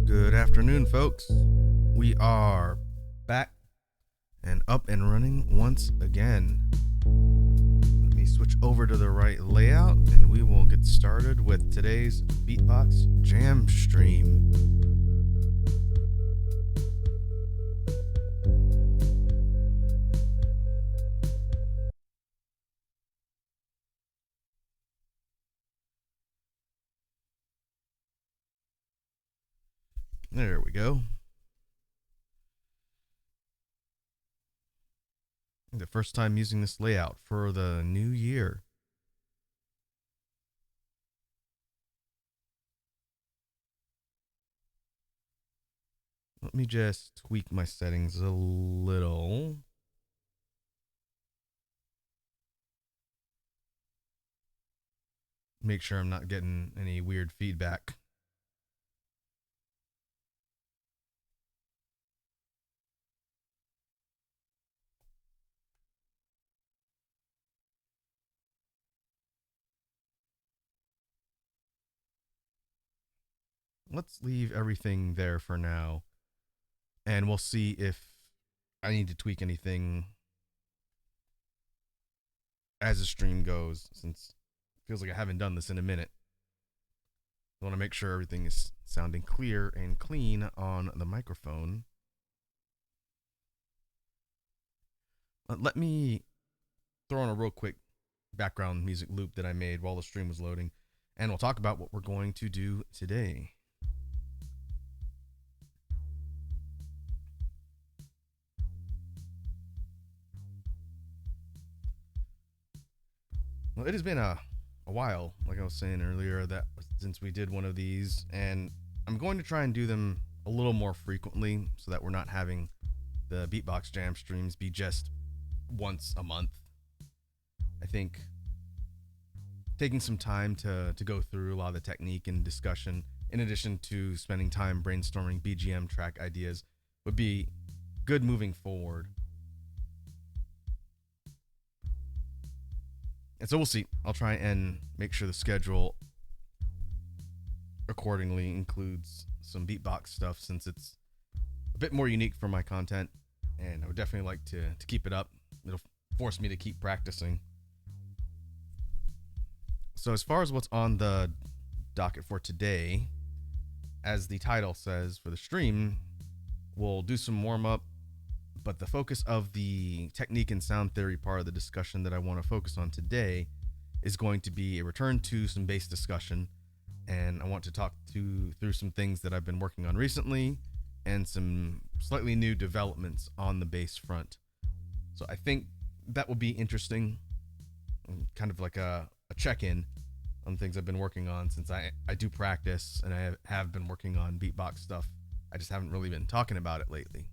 Good afternoon, folks. We are back and up and running once again. Let me switch over to the right layout and we will get started with today's Beatbox Jam stream. There we go. The first time using this layout for the new year. Let me just tweak my settings a little. Make sure I'm not getting any weird feedback. Let's leave everything there for now. And we'll see if I need to tweak anything as the stream goes, since it feels like I haven't done this in a minute. I want to make sure everything is sounding clear and clean on the microphone. Let me throw on a real quick background music loop that I made while the stream was loading, and we'll talk about what we're going to do today. Well, it has been a a while, like I was saying earlier, that since we did one of these, and I'm going to try and do them a little more frequently so that we're not having the Beatbox Jam streams be just once a month. I think taking some time to go through a lot of the technique and discussion, in addition to spending time brainstorming BGM track ideas, would be good moving forward. And so we'll see. I'll try and make sure the schedule accordingly includes some beatbox stuff, since it's a bit more unique for my content, and I would definitely like to keep it up. It'll force me to keep practicing. So as far as what's on the docket for today, as the title says for the stream, we'll do some warm-up, but the focus of the technique and sound theory part of the discussion that I want to focus on today is going to be a return to some bass discussion, and I want to talk through some things that I've been working on recently and some slightly new developments on the bass front. So I think that will be interesting, kind of like a check-in on things I've been working on, since I do practice and I have been working on beatbox stuff. I just haven't really been talking about it lately.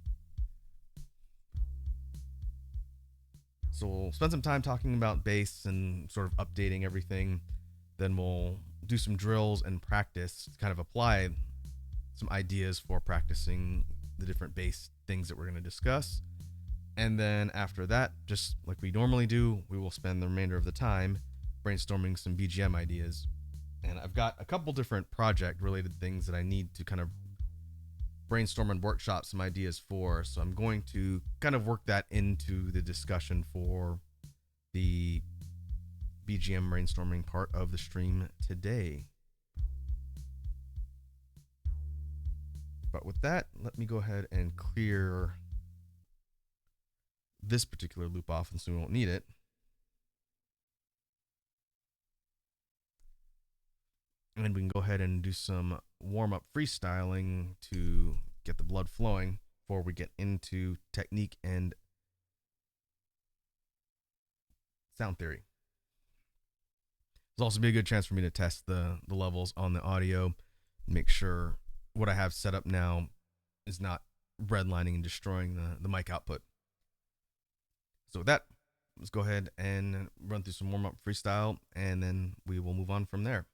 So we'll spend some time talking about bass and sort of updating everything. Then we'll do some drills and practice, kind of apply some ideas for practicing the different bass things that we're going to discuss. And then after that, just like we normally do, we will spend the remainder of the time brainstorming some BGM ideas. And I've got a couple different project related things that I need to kind of brainstorm and workshop some ideas for. So I'm going to kind of work that into the discussion for the BGM brainstorming part of the stream today. But with that, let me go ahead and clear this particular loop off, and so we won't need it. And we can go ahead and do some warm-up freestyling to get the blood flowing before we get into technique and sound theory. There'll also be a good chance for me to test the levels on the audio, make sure what I have set up now is not redlining and destroying the mic output. So with that, let's go ahead and run through some warm-up freestyle, and then we will move on from there.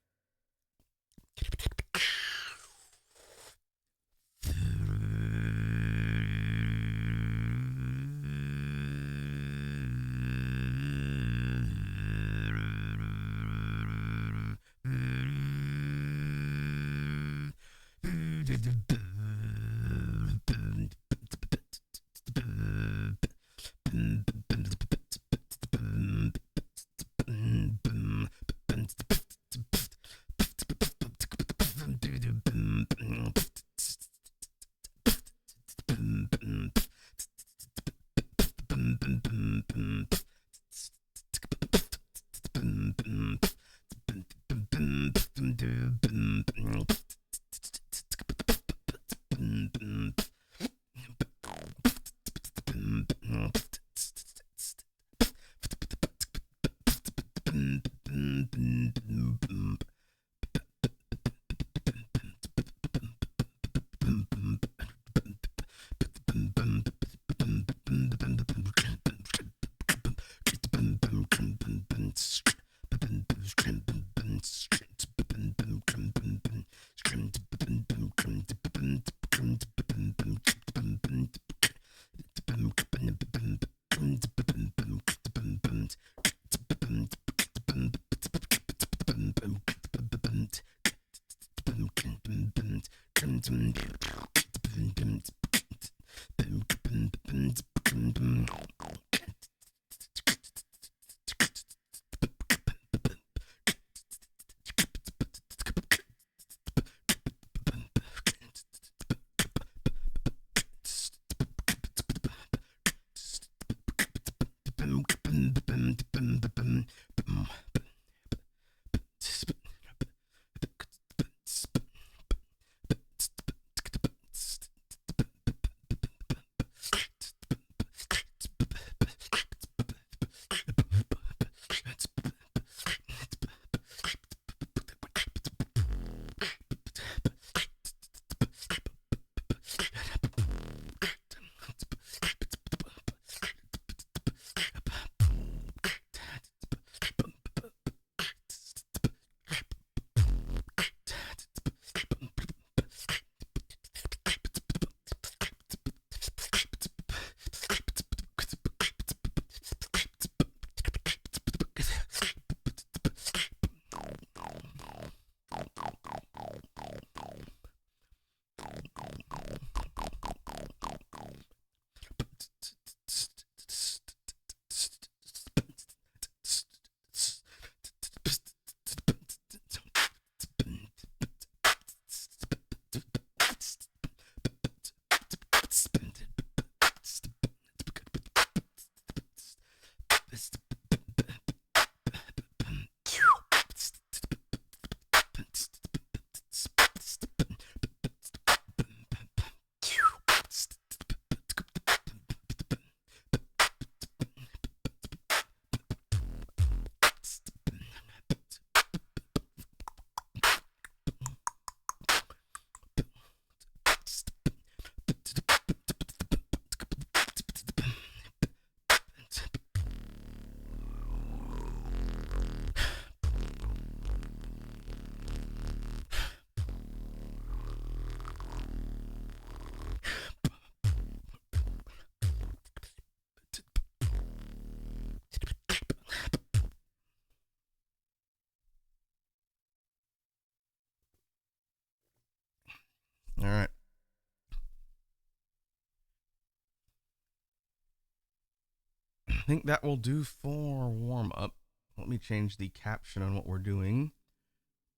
think that will do for warm up. Let me change the caption on what we're doing,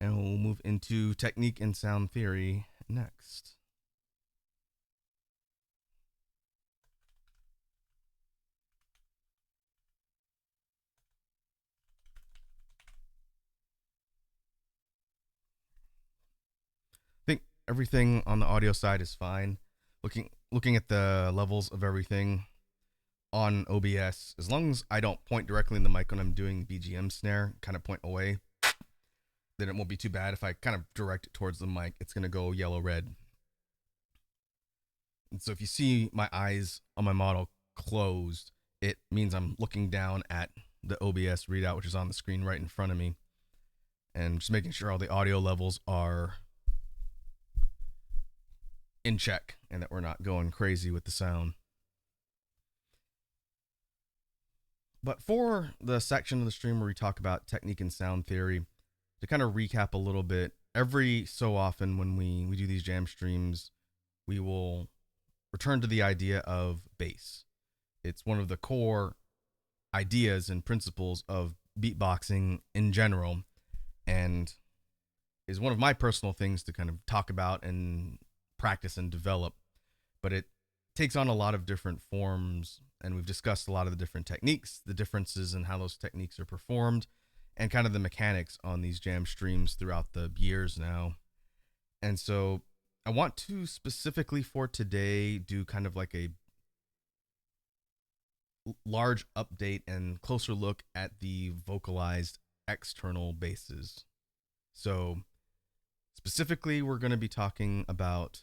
and we'll move into technique and sound theory next. I think everything on the audio side is fine. Looking at the levels of everything on OBS, as long as I don't point directly in the mic when I'm doing BGM snare, kind of point away, then it won't be too bad. If I kind of direct it towards the mic, it's gonna go yellow red. And so if you see my eyes on my model closed, it means I'm looking down at the OBS readout, which is on the screen right in front of me, and just making sure all the audio levels are in check and that we're not going crazy with the sound. But for the section of the stream where we talk about technique and sound theory, to kind of recap a little bit, every so often when we do these jam streams, we will return to the idea of bass. It's one of the core ideas and principles of beatboxing in general, and is one of my personal things to kind of talk about and practice and develop. But it takes on a lot of different forms, and we've discussed a lot of the different techniques, the differences in how those techniques are performed, and kind of the mechanics on these jam streams throughout the years now. And so I want to specifically for today do kind of like a large update and closer look at the vocalized external basses. So specifically, we're going to be talking about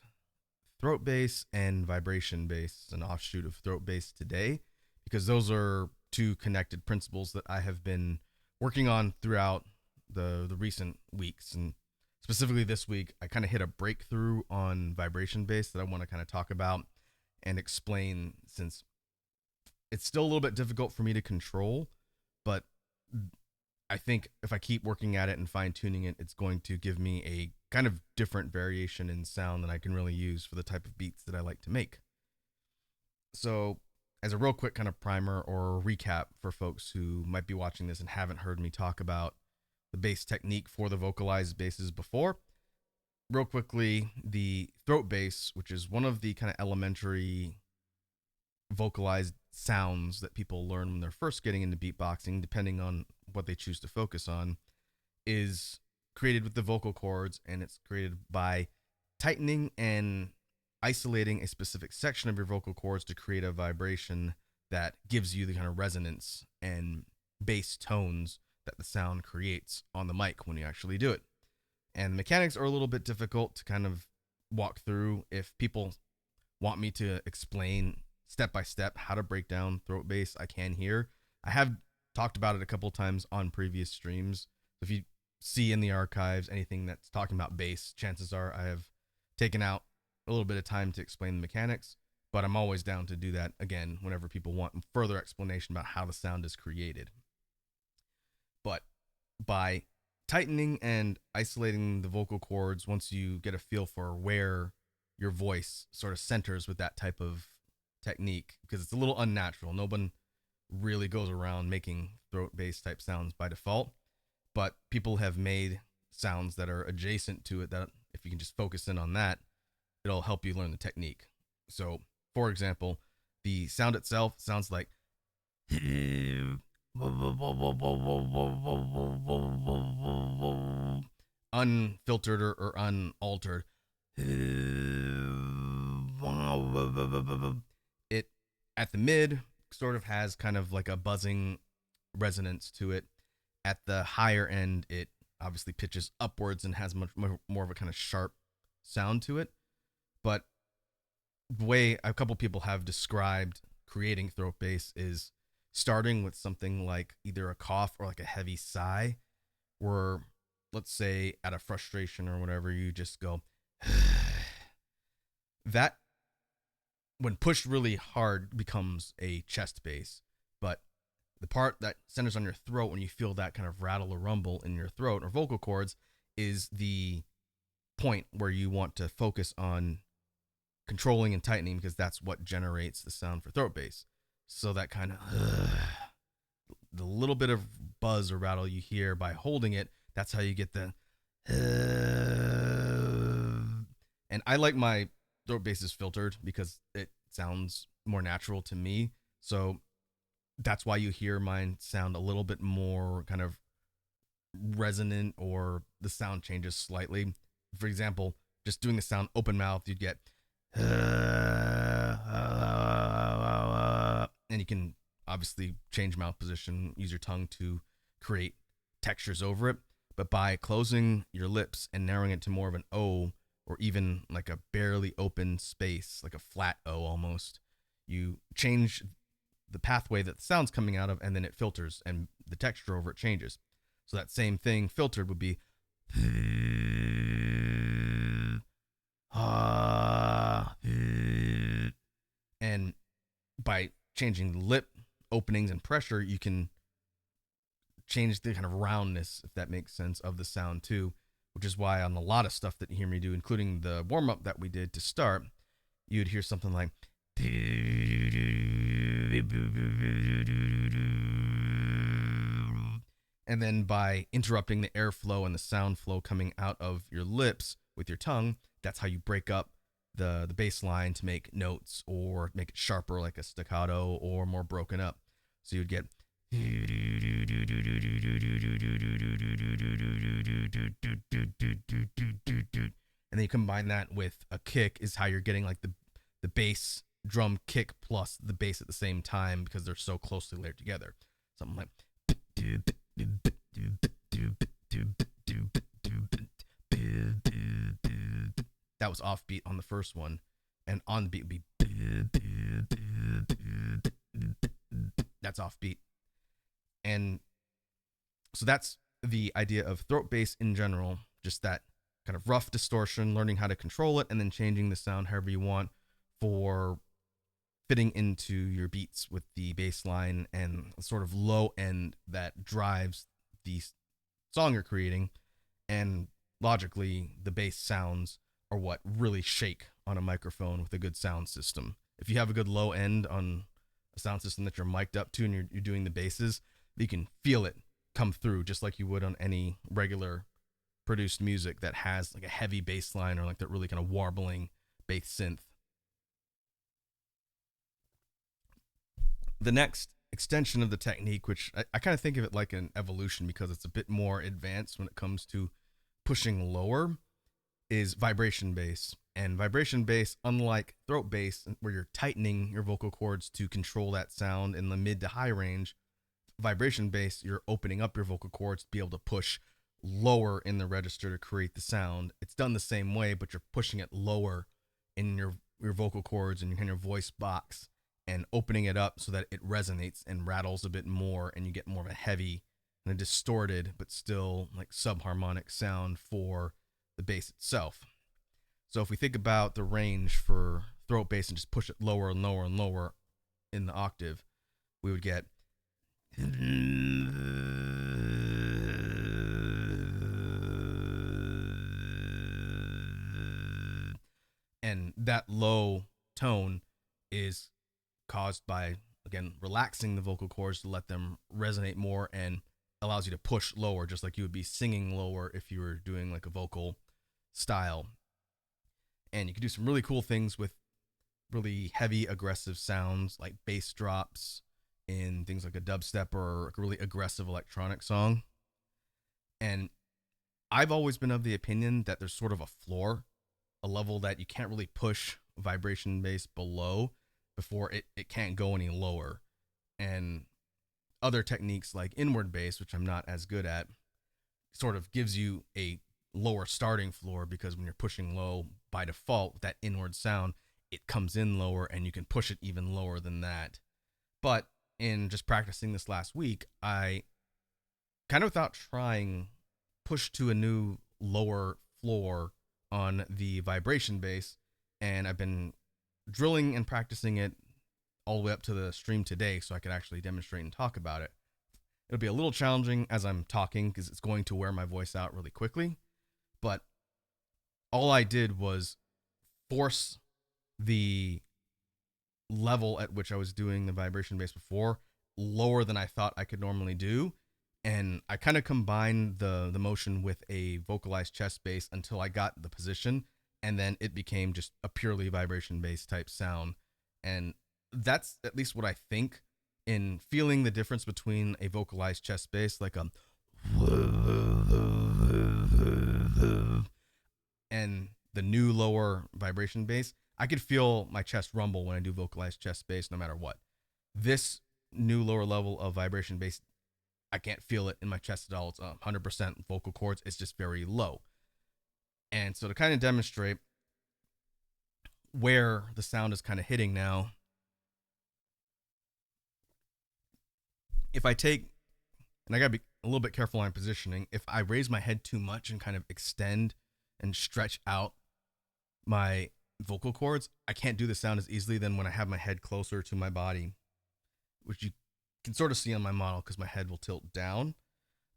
throat bass and vibration bass, an offshoot of throat bass today, because those are two connected principles that I have been working on throughout the recent weeks. And specifically this week, I kind of hit a breakthrough on vibration bass that I want to kind of talk about and explain, since it's still a little bit difficult for me to control, but I think if I keep working at it and fine tuning it, it's going to give me a kind of different variation in sound that I can really use for the type of beats that I like to make. So as a real quick kind of primer or recap for folks who might be watching this and haven't heard me talk about the bass technique for the vocalized basses before, real quickly, the throat bass, which is one of the kind of elementary vocalized sounds that people learn when they're first getting into beatboxing, depending on what they choose to focus on, is created with the vocal cords, and it's created by tightening and isolating a specific section of your vocal cords to create a vibration that gives you the kind of resonance and bass tones that the sound creates on the mic when you actually do it. And the mechanics are a little bit difficult to kind of walk through. If people want me to explain step by step how to break down throat bass, I can here. I have talked about it a couple times on previous streams. If you see in the archives anything that's talking about bass, chances are I have taken out a little bit of time to explain the mechanics, but I'm always down to do that again whenever people want further explanation about how the sound is created. But by tightening and isolating the vocal cords, once you get a feel for where your voice sort of centers with that type of technique, because it's a little unnatural. No one really goes around making throat bass type sounds by default, but people have made sounds that are adjacent to it that if you can just focus in on that, it'll help you learn the technique. So, for example, the sound itself sounds like unfiltered or unaltered. It at the mid sort of has kind of like a buzzing resonance to it. At the higher end, it obviously pitches upwards and has much more of a kind of sharp sound to it. But the way a couple people have described creating throat bass is starting with something like either a cough or like a heavy sigh, where, let's say, at a frustration or whatever, you just go that, when pushed really hard, becomes a chest bass. But the part that centers on your throat, when you feel that kind of rattle or rumble in your throat or vocal cords, is the point where you want to focus on controlling and tightening, because that's what generates the sound for throat bass. So that kind of the little bit of buzz or rattle you hear by holding it, that's how you get the. And I like my throat basses filtered because it sounds more natural to me. So that's why you hear mine sound a little bit more kind of resonant, or the sound changes slightly. For example, just doing the sound open mouth, you'd get. And you can obviously change mouth position, use your tongue to create textures over it. But by closing your lips and narrowing it to more of an O, or even like a barely open space, like a flat O almost, you change the pathway that the sound's coming out of, and then it filters and the texture over it changes. So that same thing filtered would be. And by changing lip openings and pressure, you can change the kind of roundness, if that makes sense, of the sound too, which is why on a lot of stuff that you hear me do, including the warm-up that we did to start, you'd hear something like. And then by interrupting the airflow and the sound flow coming out of your lips with your tongue, that's how you break up the bass line to make notes or make it sharper like a staccato or more broken up. So you'd get. And then you combine that with a kick, is how you're getting like the bass drum kick plus the bass at the same time, because they're so closely layered together. Something like. That was offbeat on the first one, and on the beat would be. That's offbeat. And so that's the idea of throat bass in general, just that kind of rough distortion, learning how to control it, and then changing the sound however you want for fitting into your beats with the bass line and sort of low end that drives the song you're creating. And logically, the bass sounds are what really shake on a microphone with a good sound system. If you have a good low end on a sound system that you're mic'd up to and you're doing the basses, you can feel it come through just like you would on any regular produced music that has like a heavy bass line or like that really kind of warbling bass synth. The next extension of the technique, which I kind of think of it like an evolution because it's a bit more advanced when it comes to pushing lower, is vibration bass. And vibration bass, unlike throat bass, where you're tightening your vocal cords to control that sound in the mid to high range, vibration bass, you're opening up your vocal cords to be able to push lower in the register to create the sound. It's done the same way, but you're pushing it lower in your vocal cords and in your voice box and opening it up so that it resonates and rattles a bit more, and you get more of a heavy and a distorted but still like subharmonic sound for the bass itself. So if we think about the range for throat bass and just push it lower and lower and lower in the octave, we would get. And that low tone is caused by, again, relaxing the vocal cords to let them resonate more, and allows you to push lower, just like you would be singing lower if you were doing like a vocal style. And you can do some really cool things with really heavy, aggressive sounds like bass drops in things like a dubstep or a really aggressive electronic song. And I've always been of the opinion that there's sort of a floor, a level that you can't really push vibration bass below before it can't go any lower. And other techniques like inward bass, which I'm not as good at, sort of gives you a lower starting floor, because when you're pushing low by default with that inward sound, it comes in lower and you can push it even lower than that. But in just practicing this last week, I kind of, without trying, pushed to a new lower floor on the vibration bass, and I've been drilling and practicing it all the way up to the stream today so I could actually demonstrate and talk about it. It'll be a little challenging as I'm talking because it's going to wear my voice out really quickly, but all I did was force the level at which I was doing the vibration bass before lower than I thought I could normally do. And I kind of combined the motion with a vocalized chest bass until I got the position, and then it became just a purely vibration bass type sound. And that's at least what I think in feeling the difference between a vocalized chest bass, like a and the new lower vibration bass. I could feel my chest rumble when I do vocalized chest bass no matter what. This new lower level of vibration bass, I can't feel it in my chest at all. It's 100% vocal cords. It's just very low. And so to kind of demonstrate where the sound is kind of hitting now, if I take, and I gotta be a little bit careful on positioning, if I raise my head too much and kind of extend and stretch out my vocal cords, I can't do the sound as easily than when I have my head closer to my body, which you can sort of see on my model because my head will tilt down.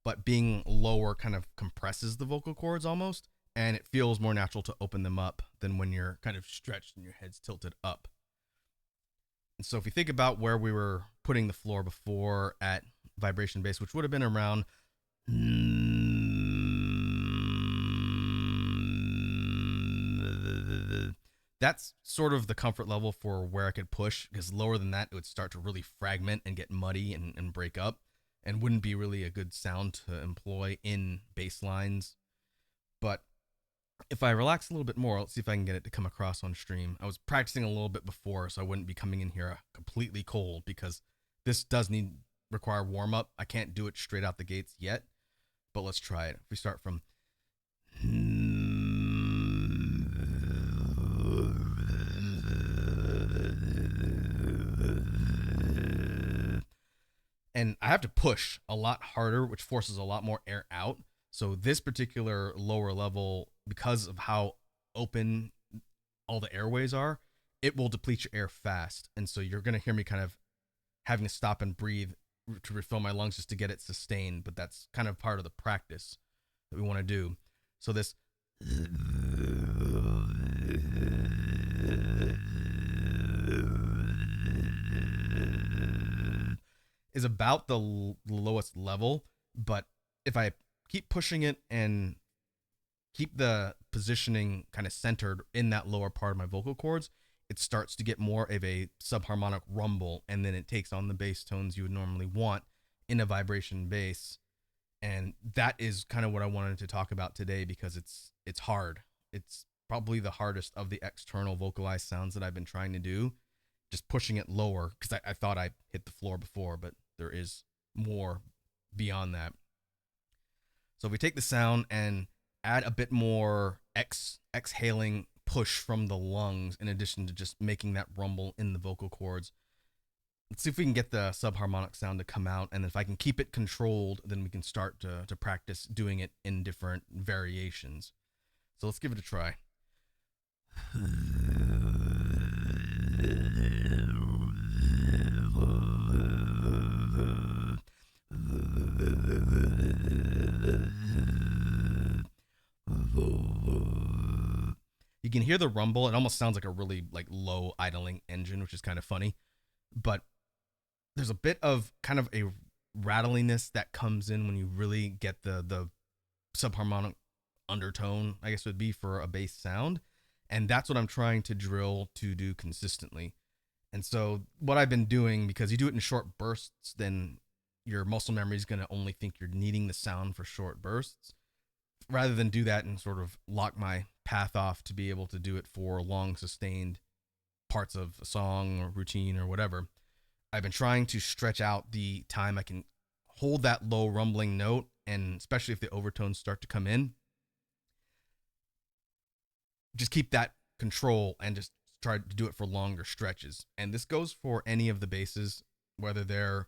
But being lower kind of compresses the vocal cords almost, and it feels more natural to open them up than when you're kind of stretched and your head's tilted up. And so if you think about where we were putting the floor before at vibration bass, which would have been around that's sort of the comfort level for where I could push, because lower than that, it would start to really fragment and get muddy and break up and wouldn't be really a good sound to employ in bass lines. But if I relax a little bit more, let's see if I can get it to come across on stream. I was practicing a little bit before, so I wouldn't be coming in here completely cold, because this does require warm up. I can't do it straight out the gates yet, but let's try it. If we start from and I have to push a lot harder, which forces a lot more air out. So this particular lower level, because of how open all the airways are, it will deplete your air fast. And so you're going to hear me kind of having to stop and breathe to refill my lungs just to get it sustained. But that's kind of part of the practice that we want to do. So this is about the lowest level, but if I keep pushing it and keep the positioning kind of centered in that lower part of my vocal cords, it starts to get more of a subharmonic rumble, and then it takes on the bass tones you would normally want in a vibration bass. And that is kind of what I wanted to talk about today, because it's hard. It's probably the hardest of the external vocalized sounds that I've been trying to do, just pushing it lower, because I thought I hit the floor before, but there is more beyond that. So if we take the sound and add a bit more exhaling push from the lungs, in addition to just making that rumble in the vocal cords, let's see if we can get the subharmonic sound to come out. And if I can keep it controlled, then we can start to practice doing it in different variations. So let's give it a try. You can hear the rumble. It almost sounds like a really low idling engine, which is kind of funny. But there's a bit of kind of a rattliness that comes in when you really get the subharmonic undertone, I guess would be for a bass sound. And that's what I'm trying to drill to do consistently. And so what I've been doing, because you do it in short bursts, then your muscle memory is going to only think you're needing the sound for short bursts, rather than do that and sort of lock my path off to be able to do it for long sustained parts of a song or routine or whatever. I've been trying to stretch out the time I can hold that low rumbling note, and especially if the overtones start to come in, just keep that control and just try to do it for longer stretches. And this goes for any of the basses, whether they're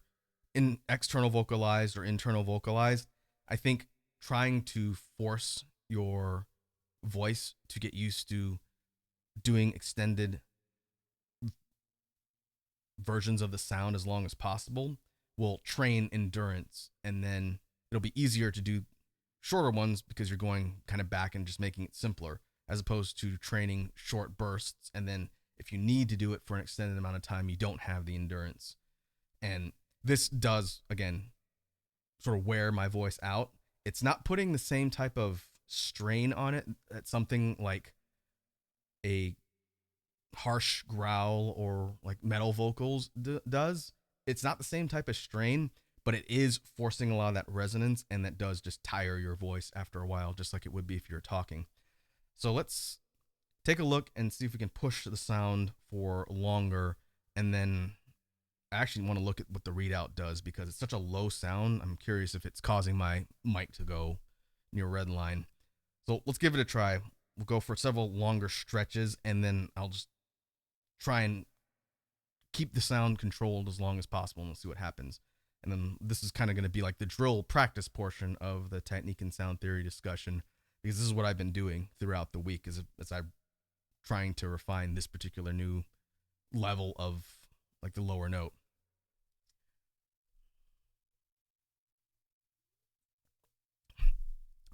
in external vocalized or internal vocalized. I think trying to force your voice to get used to doing extended versions of the sound as long as possible will train endurance, and then it'll be easier to do shorter ones because you're going kind of back and just making it simpler, as opposed to training short bursts, and then if you need to do it for an extended amount of time, you don't have the endurance. And This does, again, sort of wear my voice out. It's not putting the same type of strain on it that something like a harsh growl or like metal vocals does. It's not the same type of strain, but it is forcing a lot of that resonance, and that does just tire your voice after a while, just like it would be if you're talking. So let's take a look and see if we can push the sound for longer, and then I actually want to look at what the readout does because it's such a low sound. I'm curious if it's causing my mic to go near red line. So let's give it a try. We'll go for several longer stretches, and then I'll just try and keep the sound controlled as long as possible, and we'll see what happens. And then this is kind of going to be like the drill practice portion of the technique and sound theory discussion, because this is what I've been doing throughout the week as I'm trying to refine this particular new level of like the lower note.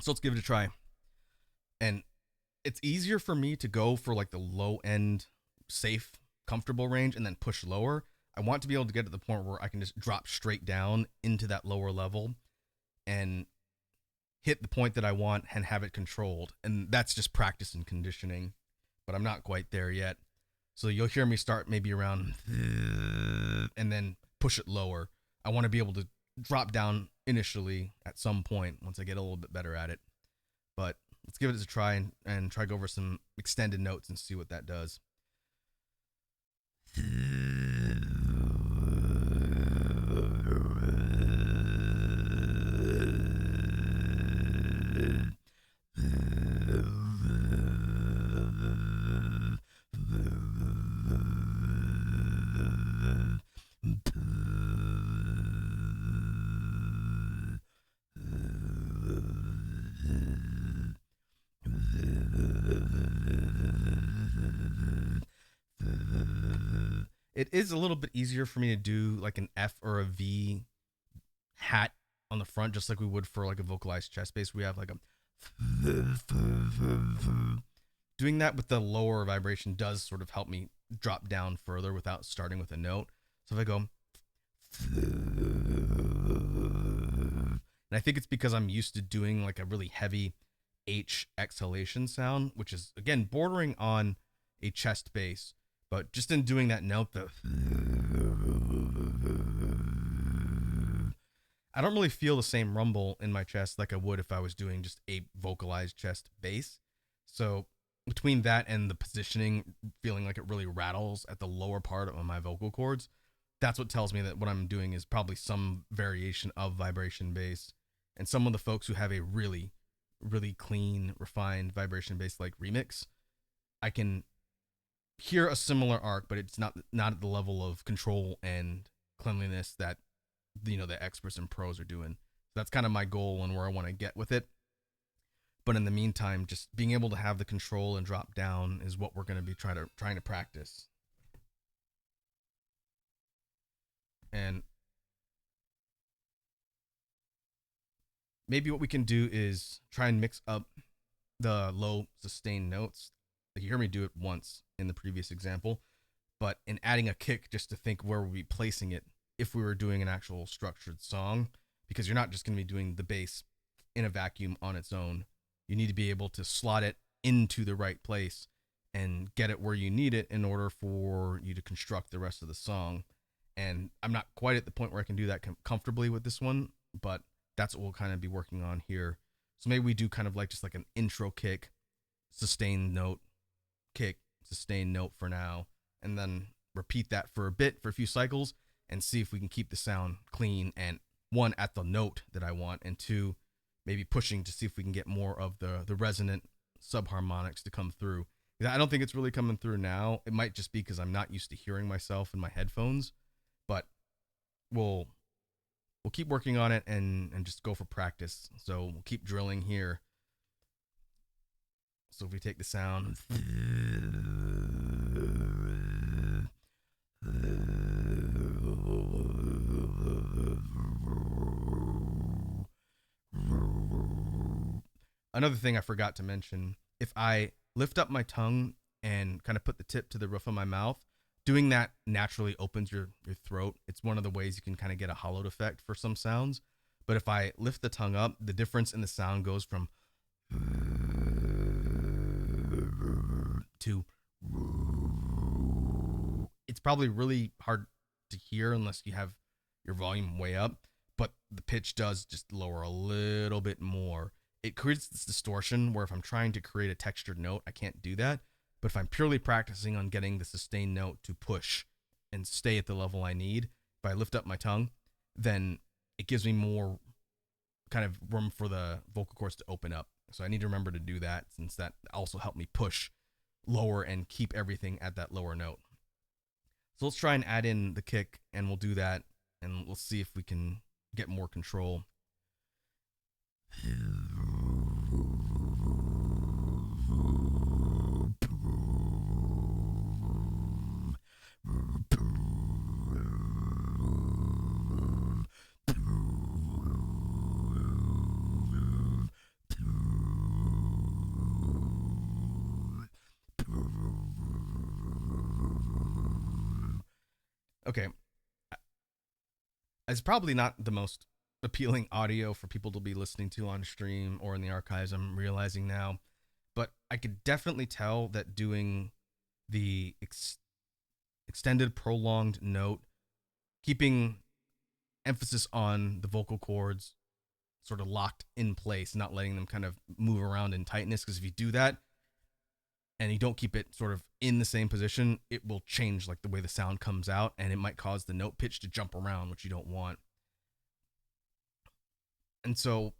So let's give it a try. And it's easier for me to go for like the low end, safe, comfortable range and then push lower. I want to be able to get to the point where I can just drop straight down into that lower level and hit the point that I want and have it controlled. And that's just practice and conditioning, but I'm not quite there yet. So you'll hear me start maybe around and then push it lower. I want to be able to drop down initially at some point once I get a little bit better at it. But let's give it a try and try to go over some extended notes and see what that does. It is a little bit easier for me to do like an F or a V hat on the front, just like we would for like a vocalized chest bass. We have like a doing that with the lower vibration does sort of help me drop down further without starting with a note. So if I go, and I think it's because I'm used to doing like a really heavy H exhalation sound, which is again bordering on a chest bass. But just in doing that note, I don't really feel the same rumble in my chest like I would if I was doing just a vocalized chest bass. So between that and the positioning, feeling like it really rattles at the lower part of my vocal cords, that's what tells me that what I'm doing is probably some variation of vibration bass. And some of the folks who have a really, really clean, refined vibration bass like remix, I can hear a similar arc, but it's not at the level of control and cleanliness that the experts and pros are doing. That's kind of my goal and where I want to get with it. But in the meantime, just being able to have the control and drop down is what we're going to be trying to practice. And maybe what we can do is try and mix up the low sustained notes. Like you hear me do it once in the previous example, but in adding a kick just to think where we'll be placing it if we were doing an actual structured song, because you're not just going to be doing the bass in a vacuum on its own. You need to be able to slot it into the right place and get it where you need it in order for you to construct the rest of the song. And I'm not quite at the point where I can do that comfortably with this one, but that's what we'll kind of be working on here. So maybe we do kind of like just like an intro kick, sustained note, kick, sustained note for now, and then repeat that for a few cycles, and see if we can keep the sound clean, and one, at the note that I want, and two, maybe pushing to see if we can get more of the resonant subharmonics to come through. I don't think it's really coming through now. It might just be because I'm not used to hearing myself in my headphones, but we'll keep working on it and just go for practice. So we'll keep drilling here. So if we take the sound, another thing I forgot to mention, if I lift up my tongue and kind of put the tip to the roof of my mouth, doing that naturally opens your throat. It's one of the ways you can kind of get a hollowed effect for some sounds. But if I lift the tongue up, the difference in the sound goes from to, it's probably really hard to hear unless you have your volume way up, but the pitch does just lower a little bit more. It creates this distortion where if I'm trying to create a textured note, I can't do that. But if I'm purely practicing on getting the sustained note to push and stay at the level I need, if I lift up my tongue, then it gives me more kind of room for the vocal cords to open up. So I need to remember to do that, since that also helped me push lower and keep everything at that lower note. So let's try and add in the kick, and we'll do that, and we'll see if we can get more control. Okay, it's probably not the most appealing audio for people to be listening to on stream or in the archives, I'm realizing now, but I could definitely tell that doing the extended prolonged note, keeping emphasis on the vocal cords sort of locked in place, not letting them kind of move around in tightness, because if you do that and you don't keep it sort of in the same position, it will change like the way the sound comes out, and it might cause the note pitch to jump around, which you don't want. And so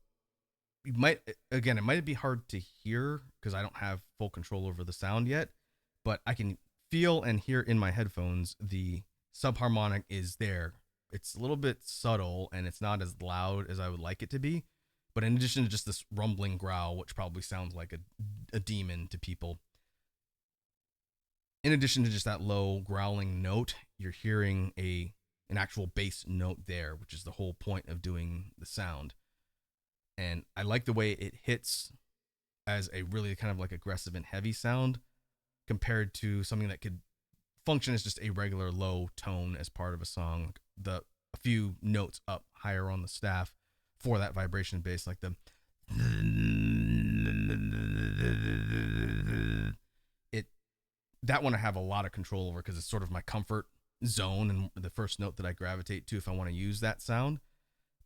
you might, again, it might be hard to hear because I don't have full control over the sound yet, but I can feel and hear in my headphones the subharmonic is there. It's a little bit subtle and it's not as loud as I would like it to be. But in addition to just this rumbling growl, which probably sounds like a demon to people, in addition to just that low growling note, you're hearing an actual bass note there, which is the whole point of doing the sound. And I like the way it hits as a really kind of like aggressive and heavy sound compared to something that could function as just a regular low tone as part of a song, a few notes up higher on the staff for that vibration bass, like the that one I have a lot of control over because it's sort of my comfort zone and the first note that I gravitate to if I want to use that sound.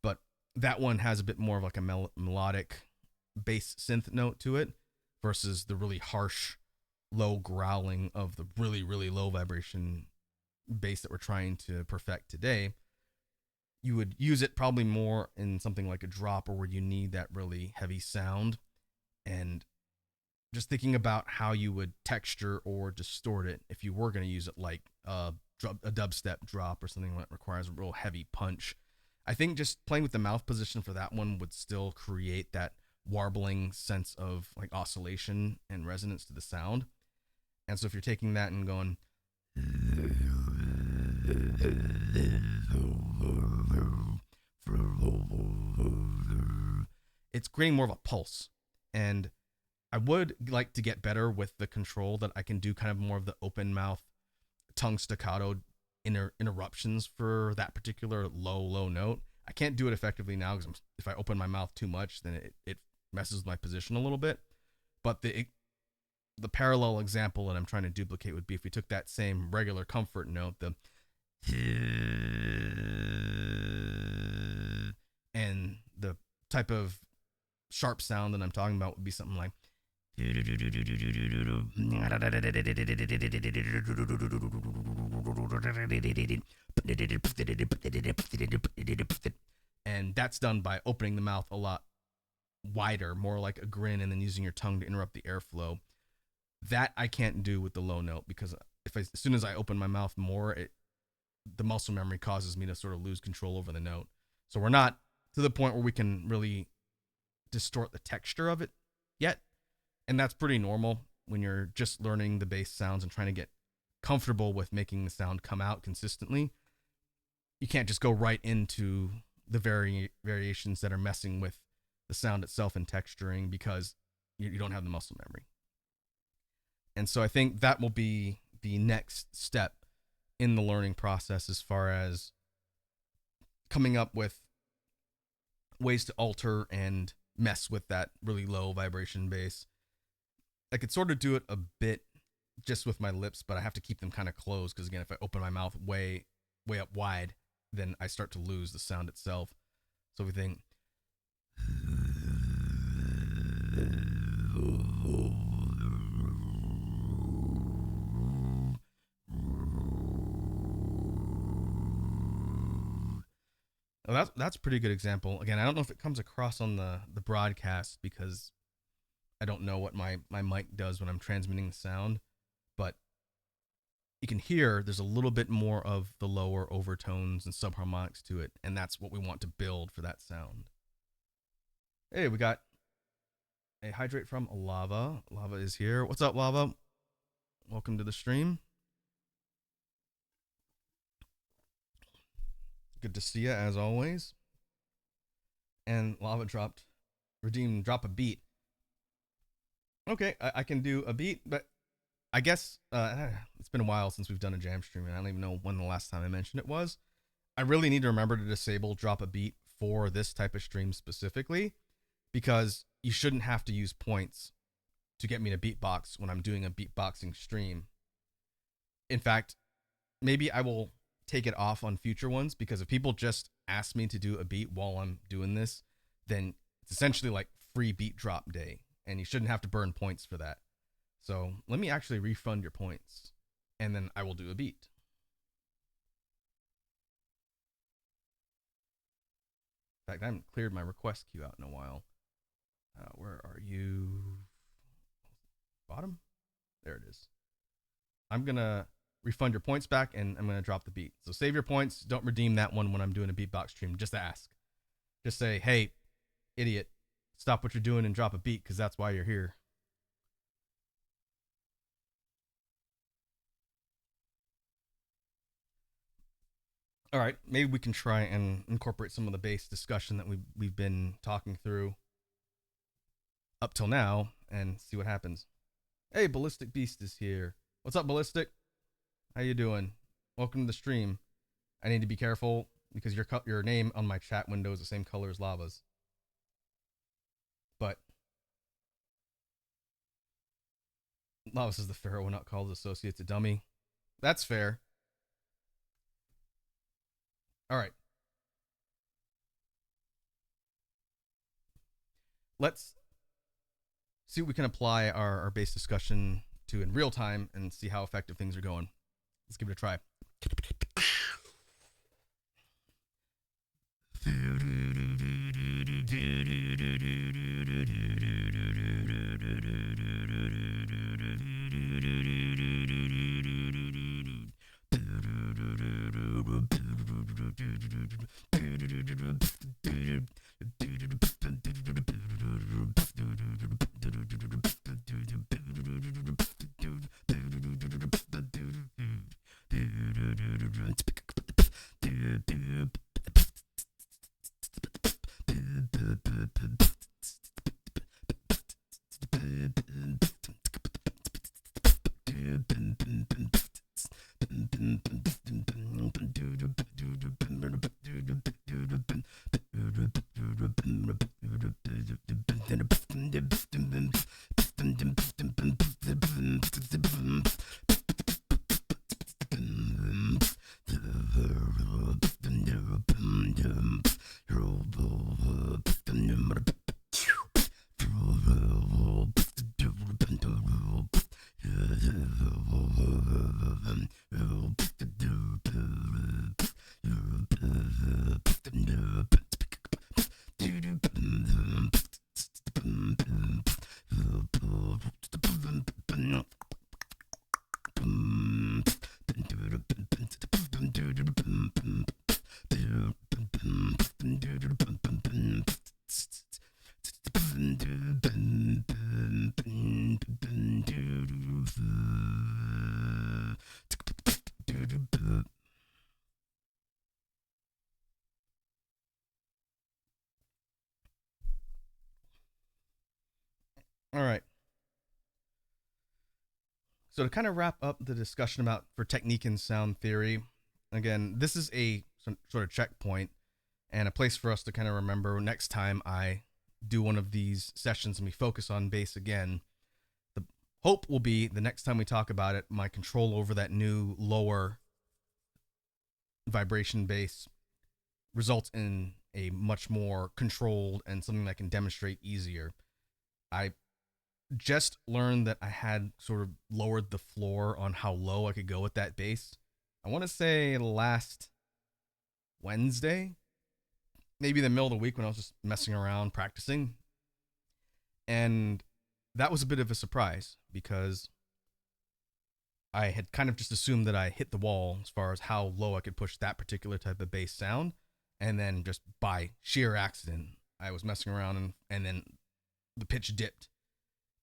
But that one has a bit more of like a melodic bass synth note to it versus the really harsh low growling of the really, really low vibration bass that we're trying to perfect today. You would use it probably more in something like a drop or where you need that really heavy sound. And just thinking about how you would texture or distort it if you were going to use it like a dubstep drop or something that requires a real heavy punch. I think just playing with the mouth position for that one would still create that warbling sense of like oscillation and resonance to the sound. And so if you're taking that and going, it's creating more of a pulse. And I would like to get better with the control that I can do kind of more of the open mouth, tongue staccato interruptions for that particular low note. I can't do it effectively now because if I open my mouth too much, then it messes with my position a little bit. But the parallel example that I'm trying to duplicate would be if we took that same regular comfort note, and the type of sharp sound that I'm talking about would be something like, and that's done by opening the mouth a lot wider, more like a grin, and then using your tongue to interrupt the airflow. That I can't do with the low note because as soon as I open my mouth more, the muscle memory causes me to sort of lose control over the note. So we're not to the point where we can really distort the texture of it yet. And that's pretty normal when you're just learning the bass sounds and trying to get comfortable with making the sound come out consistently. You can't just go right into the variations that are messing with the sound itself and texturing because you don't have the muscle memory. And so I think that will be the next step in the learning process as far as coming up with ways to alter and mess with that really low vibration bass. I could sort of do it a bit just with my lips, but I have to keep them kind of closed because, again, if I open my mouth way up wide, then I start to lose the sound itself. So we think. Well, that's a pretty good example. Again, I don't know if it comes across on the broadcast because I don't know what my mic does when I'm transmitting the sound, but you can hear there's a little bit more of the lower overtones and subharmonics to it, and that's what we want to build for that sound. Hey, we got a hydrate from Lava. Lava is here. What's up, Lava? Welcome to the stream. Good to see you as always. And Lava dropped, redeem, drop a beat. Okay, I can do a beat, but I guess it's been a while since we've done a jam stream, and I don't even know when the last time I mentioned it was. I really need to remember to disable drop a beat for this type of stream specifically, because you shouldn't have to use points to get me to beatbox when I'm doing a beatboxing stream. In fact, maybe I will take it off on future ones, because if people just ask me to do a beat while I'm doing this, then it's essentially like free beat drop day, and you shouldn't have to burn points for that. So let me actually refund your points, and then I will do a beat. In fact, I haven't cleared my request queue out in a while. Where are you? Bottom? There it is. I'm going to refund your points back, and I'm going to drop the beat. So save your points. Don't redeem that one when I'm doing a beatbox stream. Just ask. Just say, hey, idiot, stop what you're doing and drop a beat, because that's why you're here. All right, maybe we can try and incorporate some of the bass discussion that we've been talking through up till now and see what happens. Hey, Ballistic Beast is here. What's up, Ballistic? How you doing? Welcome to the stream. I need to be careful because your name on my chat window is the same color as Lava's. But Lava says the Pharaoh will not call his associates a dummy. That's fair. All right. Let's see what we can apply our bass discussion to in real time and see how effective things are going. Let's give it a try. So to kind of wrap up the discussion about for technique and sound theory, again, this is a sort of checkpoint and a place for us to kind of remember next time I do one of these sessions and we focus on bass again. The hope will be the next time we talk about it, my control over that new lower vibration bass results in a much more controlled and something that I can demonstrate easier. I just learned that I had sort of lowered the floor on how low I could go with that bass. I want to say last Wednesday, maybe the middle of the week when I was just messing around practicing. And that was a bit of a surprise because I had kind of just assumed that I hit the wall as far as how low I could push that particular type of bass sound. And then just by sheer accident, I was messing around and then the pitch dipped.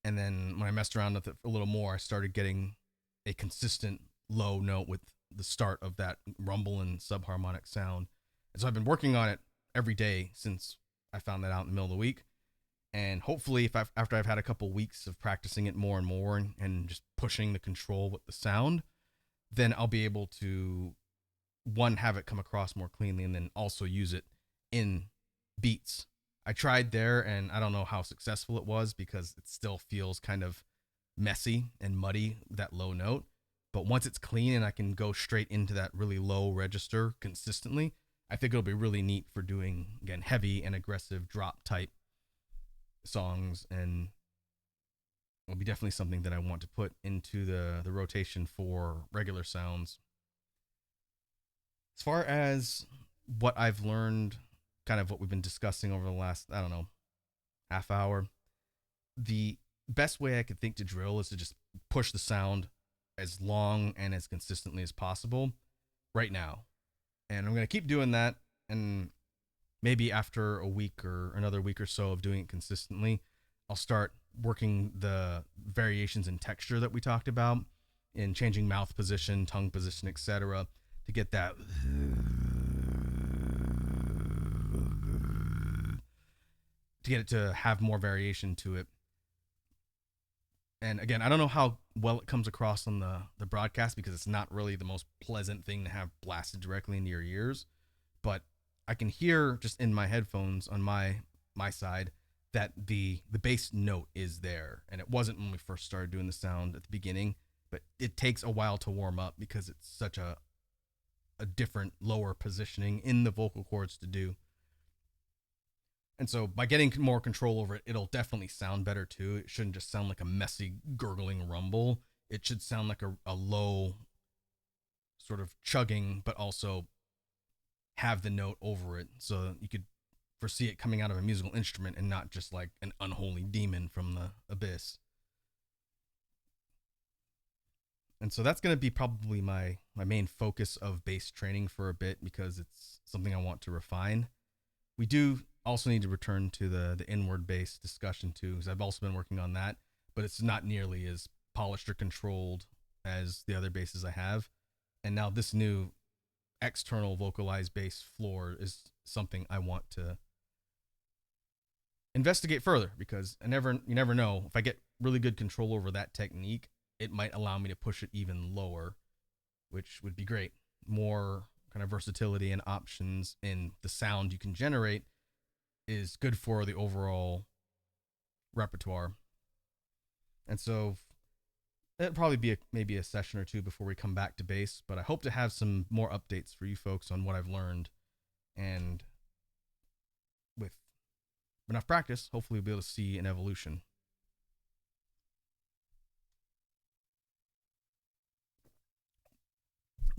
And then when I messed around with it a little more, I started getting a consistent low note with the start of that rumble and subharmonic sound. And so I've been working on it every day since I found that out in the middle of the week. And hopefully, after I've had a couple weeks of practicing it more and more and just pushing the control with the sound, then I'll be able to, one, have it come across more cleanly, and then also use it in beats. I tried there, and I don't know how successful it was because it still feels kind of messy and muddy, that low note. But once it's clean and I can go straight into that really low register consistently, I think it'll be really neat for doing, again, heavy and aggressive drop type songs, and it'll be definitely something that I want to put into the rotation for regular sounds. As far as what I've learned, kind of what we've been discussing over the last, I don't know, half hour, the best way I could think to drill is to just push the sound as long and as consistently as possible right now. And I'm going to keep doing that, and maybe after a week or another week or so of doing it consistently, I'll start working the variations in texture that we talked about, in changing mouth position, tongue position, etc., to get that to get it to have more variation to it. And again, I don't know how well it comes across on the broadcast because it's not really the most pleasant thing to have blasted directly into your ears, but I can hear just in my headphones on my side that the bass note is there, and it wasn't when we first started doing the sound at the beginning, but it takes a while to warm up because it's such a different lower positioning in the vocal cords to do. And so by getting more control over it, it'll definitely sound better too. It shouldn't just sound like a messy gurgling rumble. It should sound like a low sort of chugging, but also have the note over it, so you could foresee it coming out of a musical instrument and not just like an unholy demon from the abyss. And so that's going to be probably my main focus of bass training for a bit, because it's something I want to refine. We do also need to return to the inward bass discussion too, because I've also been working on that, but it's not nearly as polished or controlled as the other basses I have. And now this new external vocalized bass floor is something I want to investigate further, because you never know, if I get really good control over that technique, it might allow me to push it even lower, which would be great. More kind of versatility and options in the sound you can generate is good for the overall repertoire. And so it'll probably be maybe a session or two before we come back to bass, but I hope to have some more updates for you folks on what I've learned. And with enough practice, hopefully we'll be able to see an evolution.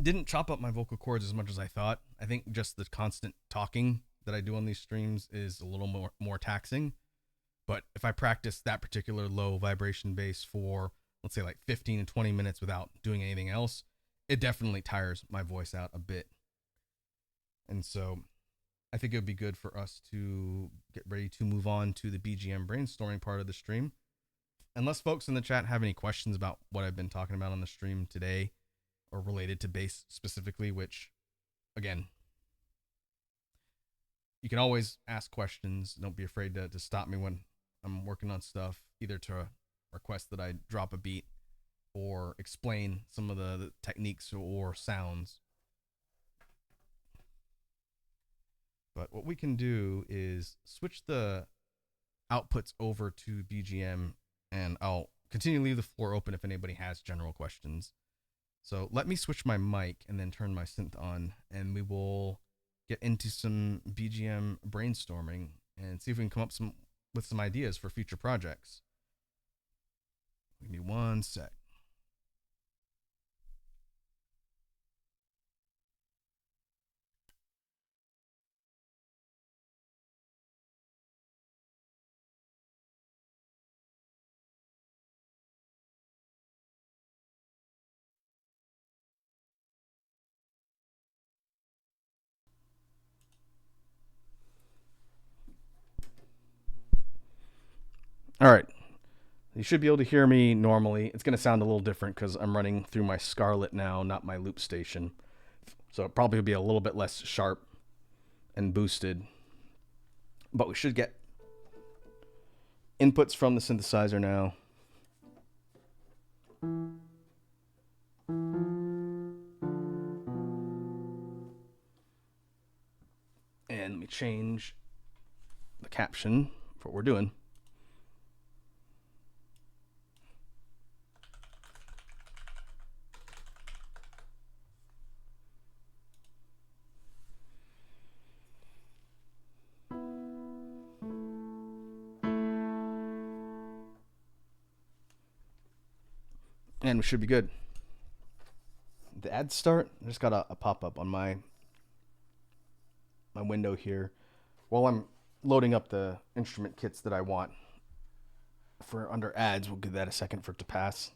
Didn't chop up my vocal cords as much as I thought. I think just the constant talking that I do on these streams is a little more taxing. But if I practice that particular low vibration bass for, let's say, like 15 to 20 minutes without doing anything else, it definitely tires my voice out a bit. And so I think it would be good for us to get ready to move on to the BGM brainstorming part of the stream. Unless folks in the chat have any questions about what I've been talking about on the stream today, or related to bass specifically, which, again, you can always ask questions. Don't be afraid to stop me when I'm working on stuff, either to request that I drop a beat or explain some of the techniques or sounds. But what we can do is switch the outputs over to BGM, and I'll continue to leave the floor open if anybody has general questions. So let me switch my mic and then turn my synth on, and we will get into some BGM brainstorming and see if we can come up with some ideas for future projects. Give me one sec. All right. You should be able to hear me normally. It's going to sound a little different because I'm running through my Scarlett now, not my loop station. So it probably will be a little bit less sharp and boosted. But we should get inputs from the synthesizer now. And let me change the caption for what we're doing. And we should be good. The ads start. I just got a pop-up on my window here while I'm loading up the instrument kits that I want for under ads. We'll give that a second for it to pass.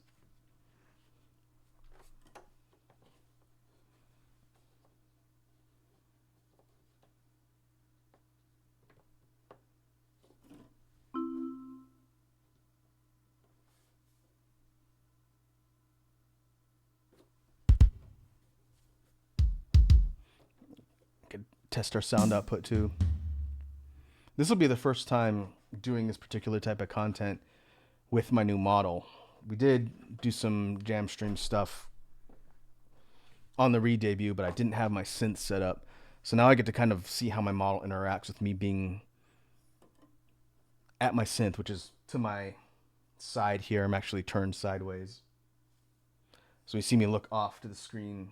Could test our sound output too. This will be the first time doing this particular type of content with my new model. We did do some Jamstream stuff on the re-debut, but I didn't have my synth set up. So now I get to kind of see how my model interacts with me being at my synth, which is to my side here. I'm actually turned sideways. So you see me look off to the screen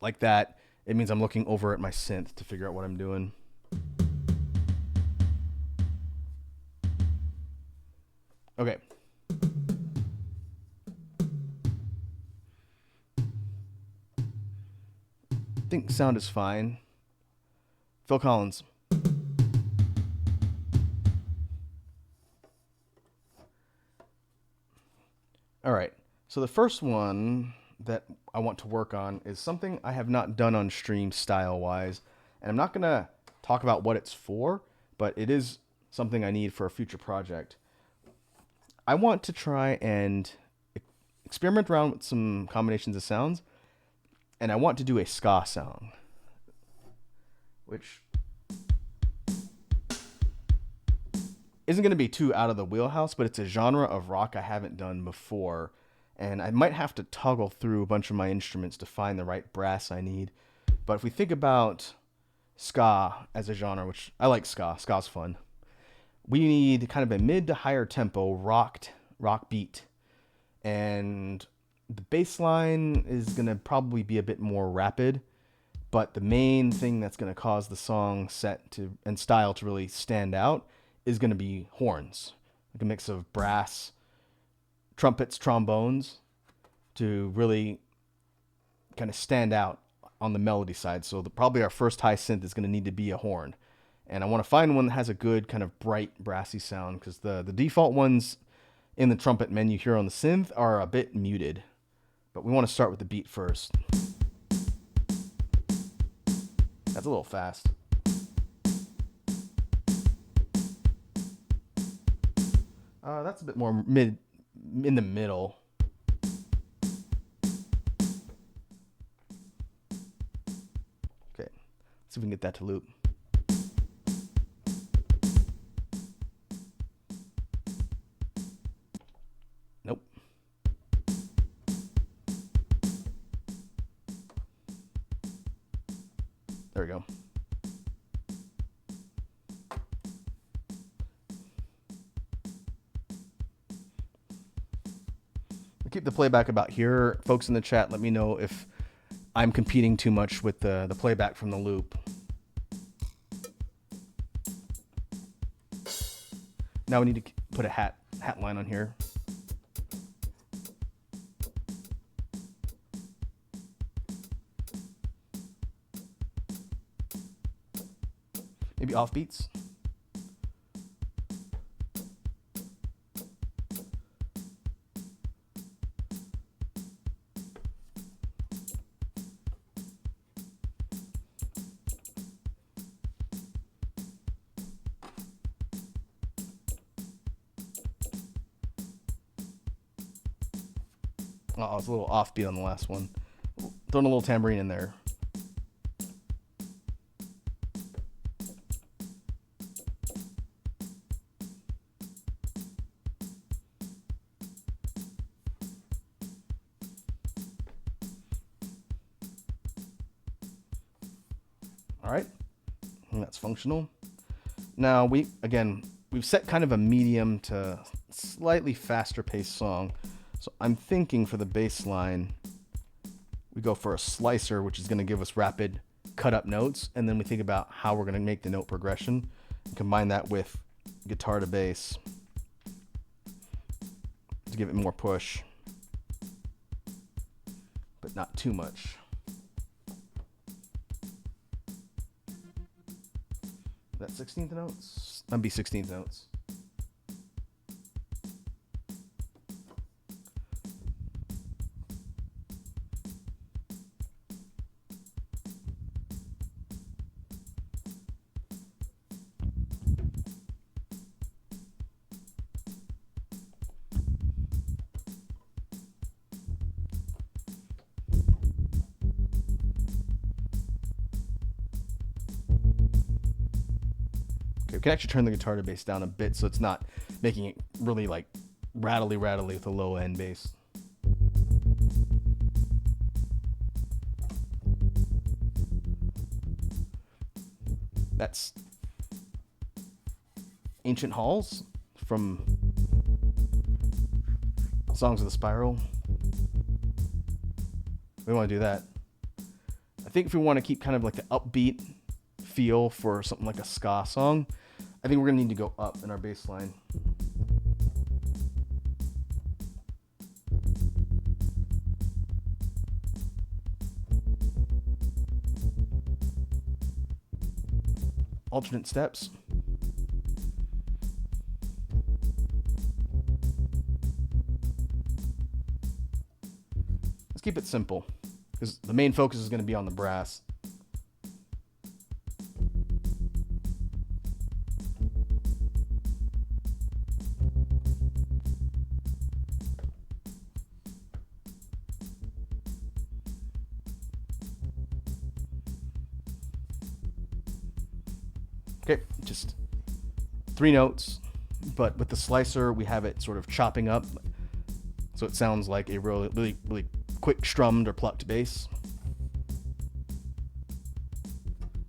like that. It means I'm looking over at my synth to figure out what I'm doing. Okay. I think sound is fine. Phil Collins. All right. So the first one that I want to work on is something I have not done on stream style-wise. And I'm not going to talk about what it's for, but it is something I need for a future project. I want to try and experiment around with some combinations of sounds, and I want to do a ska sound, which isn't going to be too out of the wheelhouse, but it's a genre of rock I haven't done before, and I might have to toggle through a bunch of my instruments to find the right brass I need. But if we think about ska as a genre, which I like ska's fun, we need kind of a mid to higher tempo rock beat, and the bass line is going to probably be a bit more rapid, but the main thing that's going to cause the song set to and style to really stand out is going to be horns, like a mix of brass, trumpets, trombones, to really kind of stand out on the melody side. So probably our first high synth is going to need to be a horn. And I want to find one that has a good kind of bright, brassy sound, because the default ones in the trumpet menu here on the synth are a bit muted. But we want to start with the beat first. That's a little fast. That's a bit more in the middle. Okay, let's see if we can get that to loop. Nope. we go. I'll keep the playback about here. Folks in the chat, let me know if I'm competing too much with the playback from the loop. Now we need to put a hat line on here. Maybe off beats. Oh, it's a little offbeat on the last one. Throwing a little tambourine in there. All right, and that's functional. Now we've set kind of a medium to slightly faster paced song. So I'm thinking for the bass line, we go for a slicer, which is going to give us rapid cut up notes. And then we think about how we're going to make the note progression and combine that with guitar to bass to give it more push, but not too much. That 16th notes? That'd be 16th notes. We can actually turn the guitar to bass down a bit so it's not making it really like rattly with a low end bass. That's Ancient Halls from Songs of the Spiral. We want to do that. I think if we want to keep kind of like the upbeat feel for something like a ska song, I think we're going to need to go up in our bass line. Alternate steps. Let's keep it simple because the main focus is going to be on the brass. Okay, just 3 notes, but with the slicer, we have it sort of chopping up, so it sounds like a really quick strummed or plucked bass.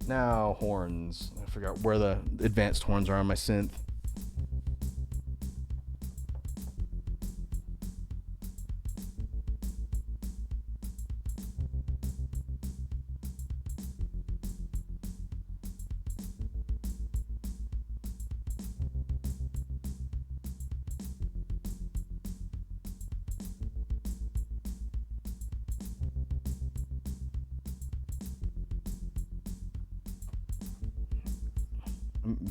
Now horns. I figure out where the advanced horns are on my synth.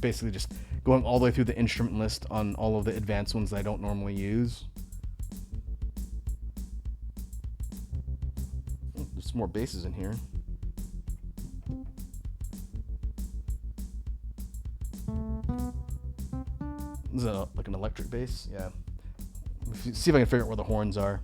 Basically just going all the way through the instrument list on all of the advanced ones that I don't normally use. Oh, there's some more basses in here. Is that like an electric bass? Yeah. See if I can figure out where the horns are.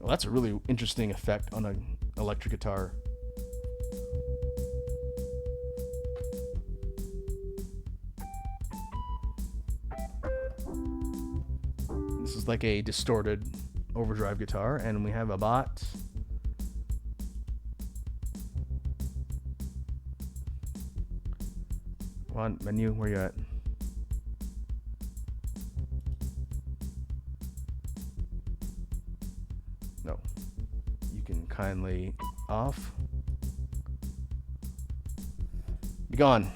Well, that's a really interesting effect on an electric guitar. This is like a distorted overdrive guitar, and we have a bot. Come on, menu, where you at? No. You can kindly off. Be gone.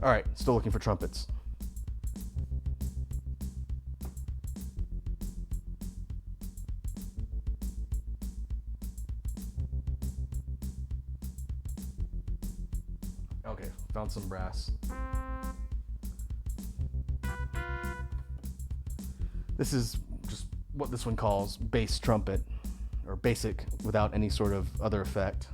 Alright, still looking for trumpets. Okay, found some brass. This is just what this one calls bass trumpet, or basic without any sort of other effect.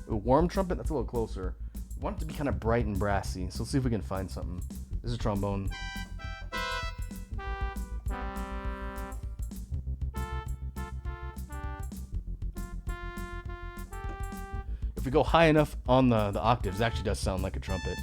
A warm trumpet, that's a little closer. I want it to be kind of bright and brassy, so let's see if we can find something. This is a trombone. If we go high enough on the octaves, it actually does sound like a trumpet.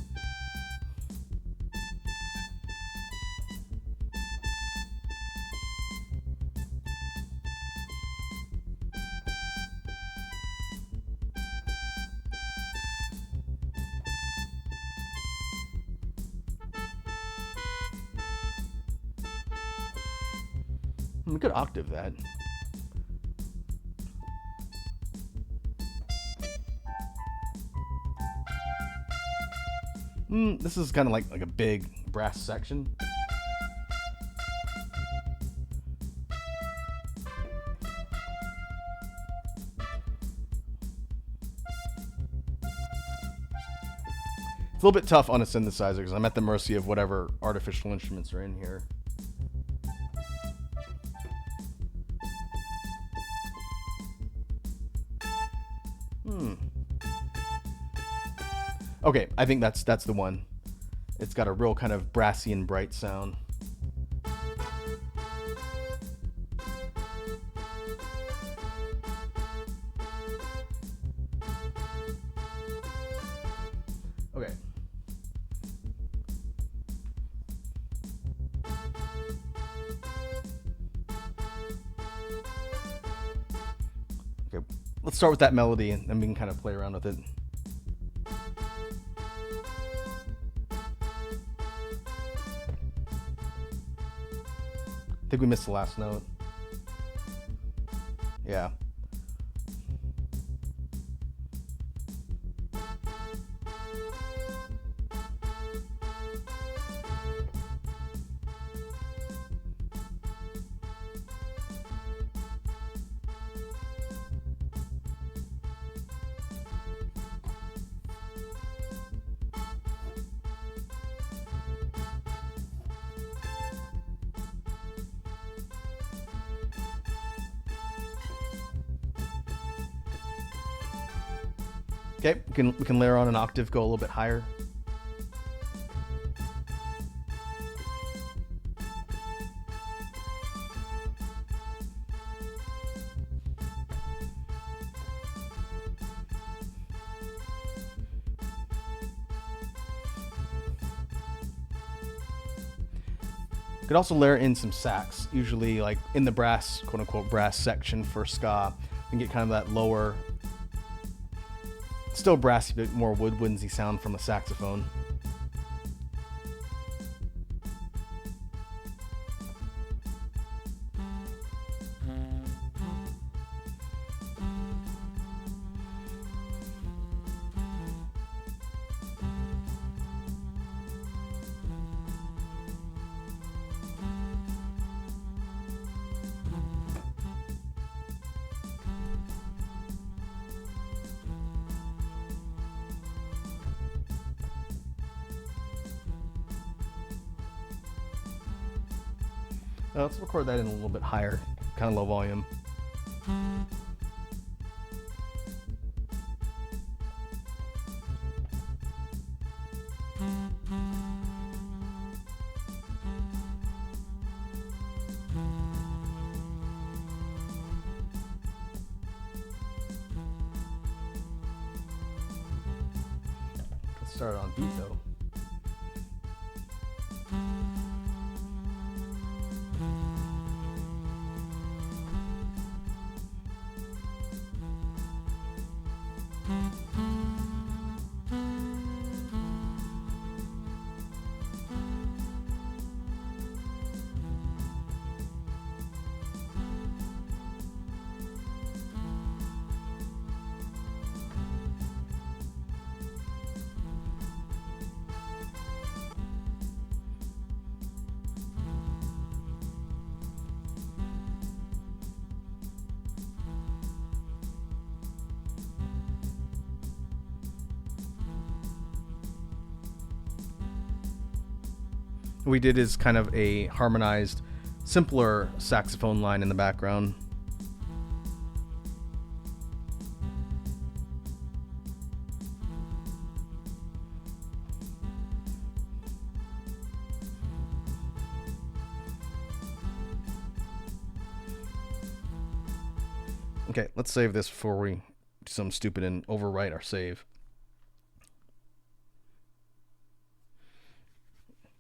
We could octave that. This is kind of like a big brass section. It's a little bit tough on a synthesizer because I'm at the mercy of whatever artificial instruments are in here. Okay, I think that's the one. It's got a real kind of brassy and bright sound. Okay. Okay, let's start with that melody and then we can kind of play around with it. I think we missed the last note. Yeah. Okay, we can layer on an octave, go a little bit higher. Could also layer in some sax, usually like in the brass, quote unquote, brass section for ska, and get kind of that lower, still brassy, but more woodwindsy sound from a saxophone. Let's record that in a little bit higher, kind of low volume. started on beat though. What we did is kind of a harmonized, simpler saxophone line in the background. Okay, let's save this before we do something stupid and overwrite our save.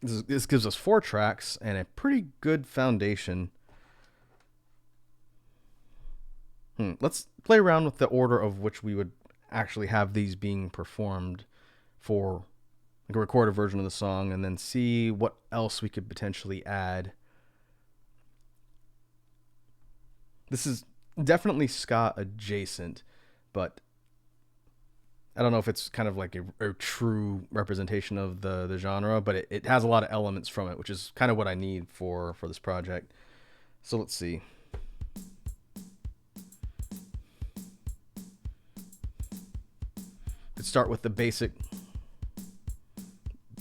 This gives us 4 tracks and a pretty good foundation. Let's play around with the order of which we would actually have these being performed for like a recorded version of the song, and then see what else we could potentially add. This is definitely ska adjacent, but I don't know if it's kind of like a true representation of the genre, but it has a lot of elements from it, which is kind of what I need for this project. So let's see. Let's start with the basic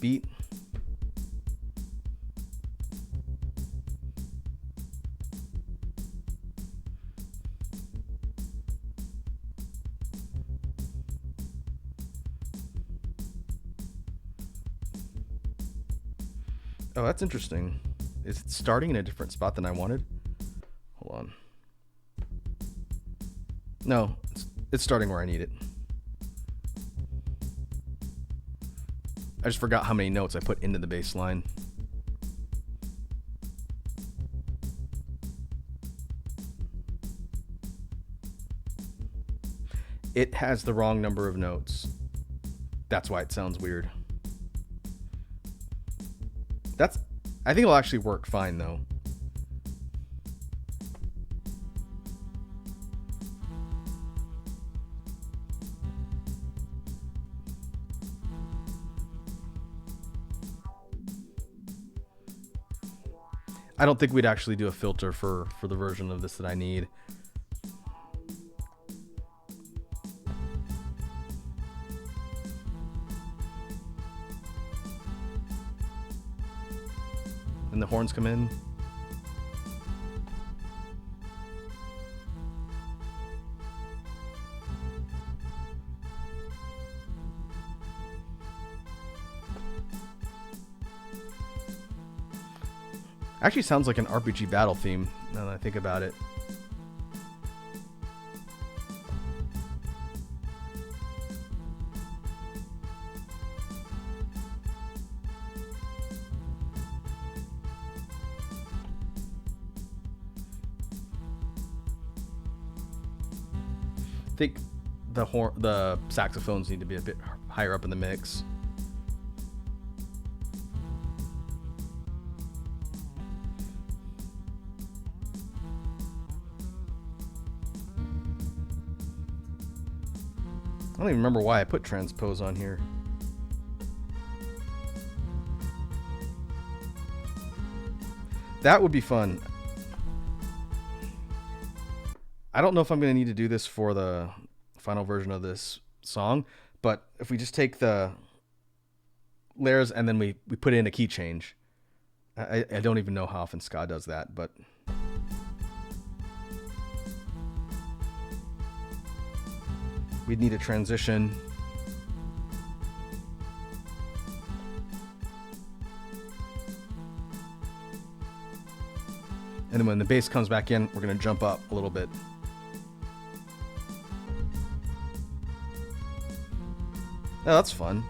beat. Oh, that's interesting. Is it starting in a different spot than I wanted? Hold on. No, it's starting where I need it. I just forgot how many notes I put into the bass line. It has the wrong number of notes. That's why it sounds weird. I think it'll actually work fine though. I don't think we'd actually do a filter for the version of this that I need. And the horns come in. Actually sounds like an RPG battle theme, now that I think about it. I think the saxophones need to be a bit higher up in the mix. I don't even remember why I put transpose on here. That would be fun. I don't know if I'm going to need to do this for the final version of this song, but if we just take the layers and then we put in a key change. I don't even know how often ska does that, but we'd need a transition. And then when the bass comes back in, we're going to jump up a little bit. Oh, that's fun.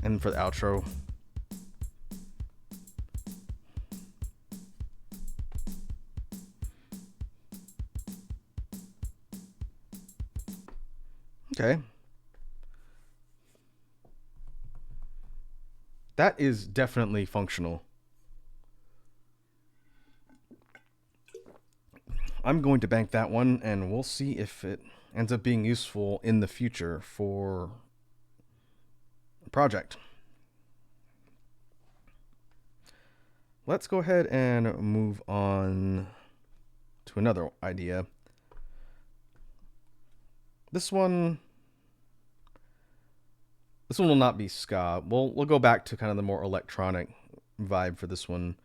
And for the outro. Okay. That is definitely functional. I'm going to bank that one, and we'll see if it ends up being useful in the future for a project. Let's go ahead and move on to another idea. This one will not be ska. We'll go back to kind of the more electronic vibe for this one.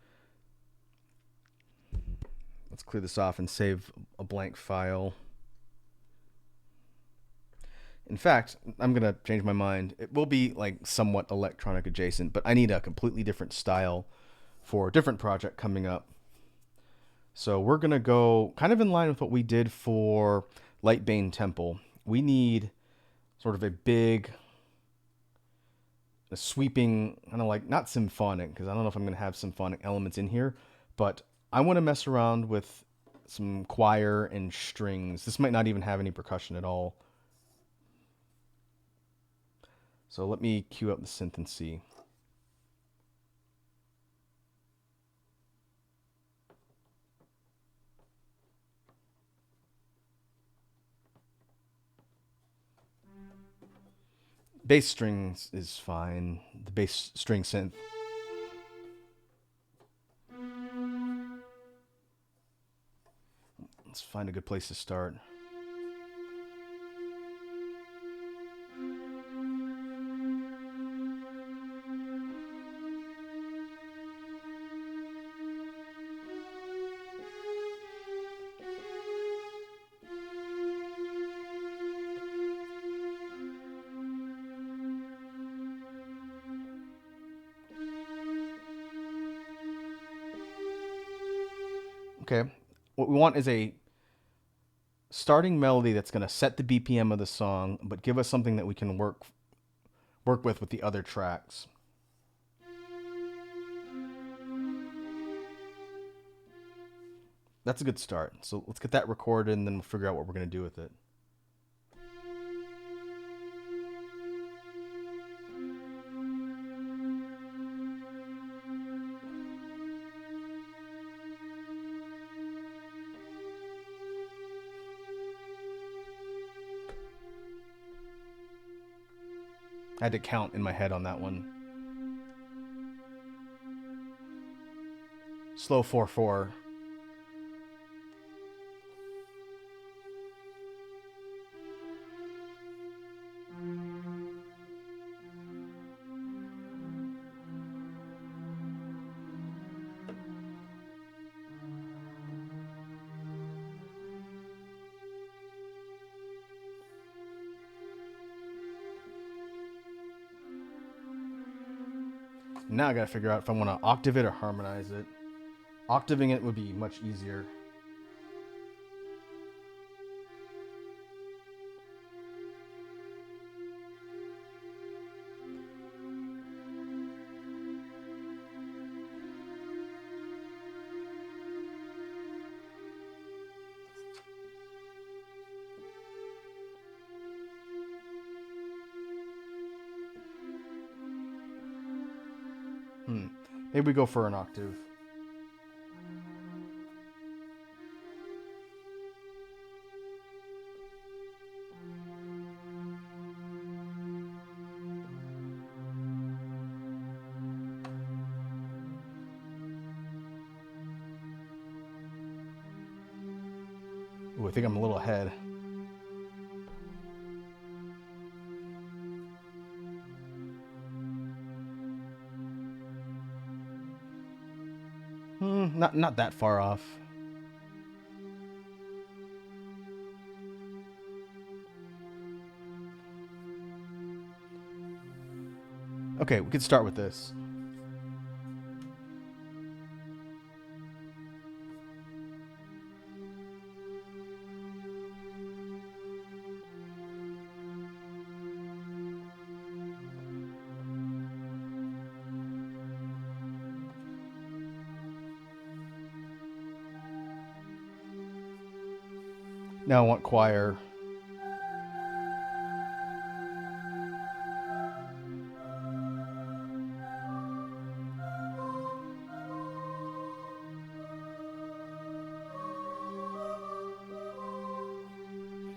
Let's clear this off and save a blank file. In fact, I'm going to change my mind. It will be like somewhat electronic adjacent, but I need a completely different style for a different project coming up. So we're going to go kind of in line with what we did for Lightbane Temple. We need sort of a big, a sweeping, kind of like, not symphonic, because I don't know if I'm going to have symphonic elements in here, but I want to mess around with some choir and strings. This might not even have any percussion at all. So let me cue up the synth and see. Bass strings is fine. The bass string synth. Let's find a good place to start. Okay, what we want is a starting melody that's going to set the BPM of the song, but give us something that we can work with the other tracks. That's a good start. So let's get that recorded, and then we'll figure out what we're going to do with it. I had to count in my head on that one. Slow 4/4. Now I gotta figure out if I want to octave it or harmonize it. Octaving it would be much easier. Maybe we go for an octave. Ooh, I think I'm a little ahead. Not that far off. Okay, we could start with this. Now I want choir.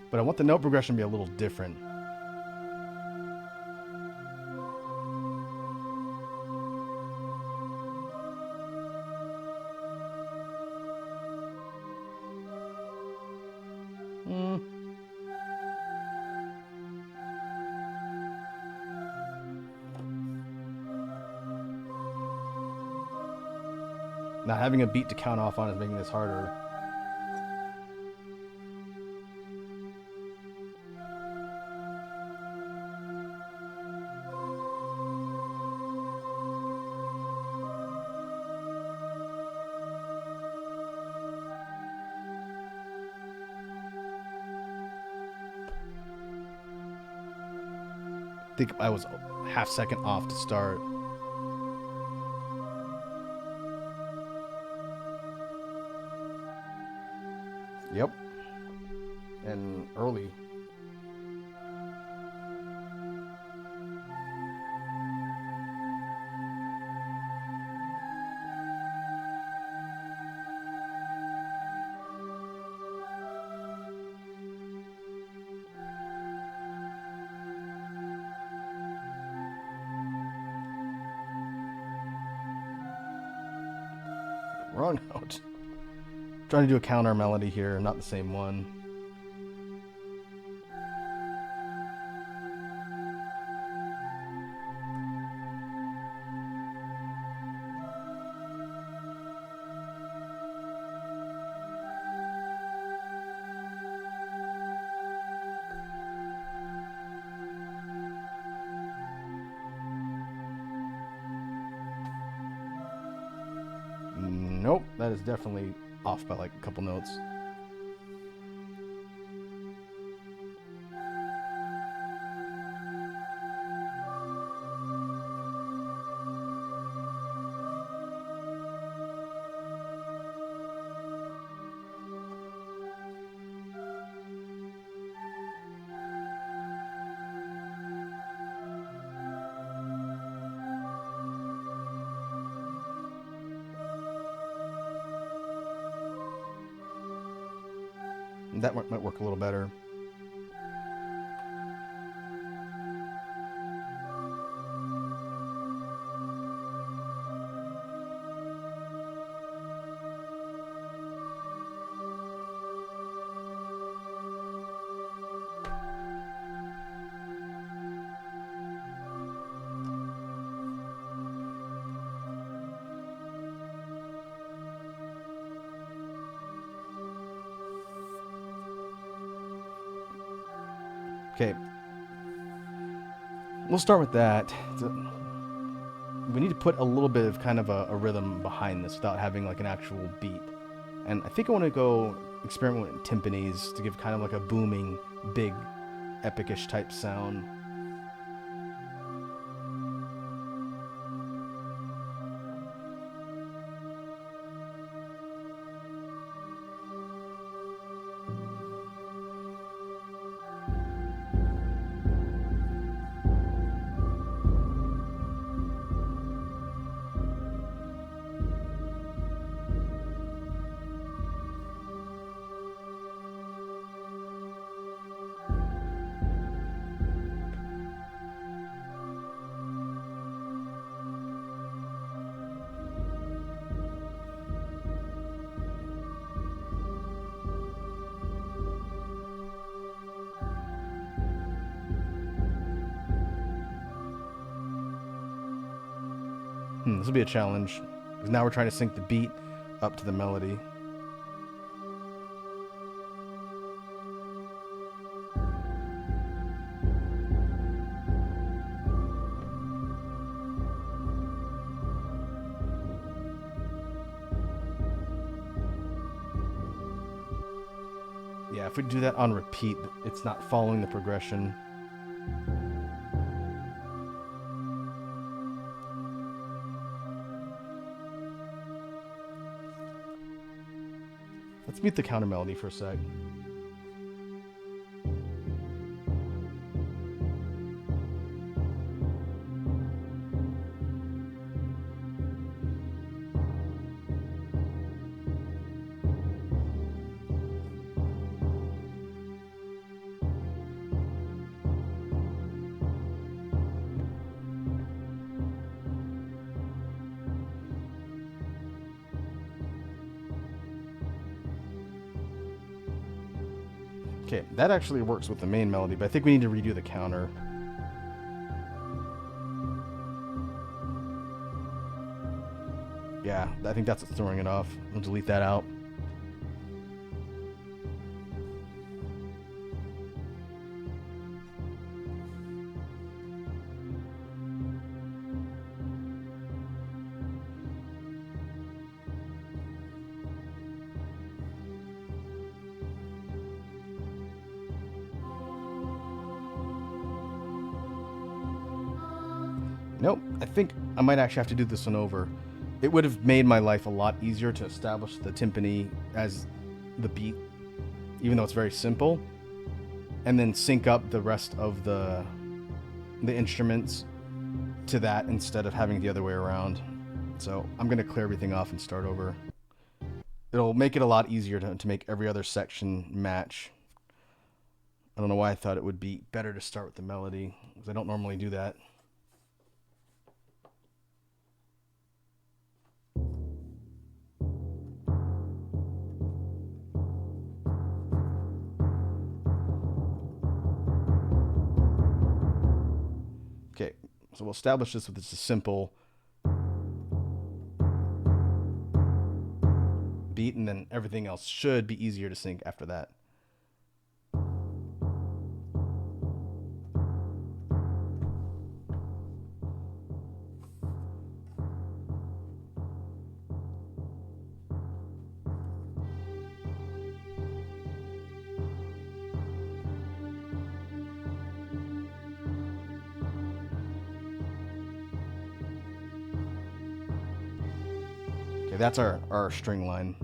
But I want the note progression to be a little different. Not having a beat to count off on is making this harder. I think I was half second off to start. Yep. And early. Wrong note. Trying to do a counter melody here, not the same one. Nope, that is definitely off by like a couple notes. That might work a little better. Okay, we'll start with that. We need to put a little bit of kind of a rhythm behind this without having like an actual beat. And I think I want to go experiment with timpanis to give kind of like a booming, big, epicish type sound. This will be a challenge, because now we're trying to sync the beat up to the melody. Yeah, if we do that on repeat, it's not following the progression. Let's mute the counter melody for a sec. Okay, that actually works with the main melody, but I think we need to redo the counter. Yeah, I think that's what's throwing it off. We'll delete that out. Nope, I think I might actually have to do this one over. It would have made my life a lot easier to establish the timpani as the beat, even though it's very simple, and then sync up the rest of the instruments to that instead of having the other way around. So I'm going to clear everything off and start over. It'll make it a lot easier to make every other section match. I don't know why I thought it would be better to start with the melody, because I don't normally do that. Okay, so we'll establish this with just a simple beat, and then everything else should be easier to sync after that. Okay, that's our string line.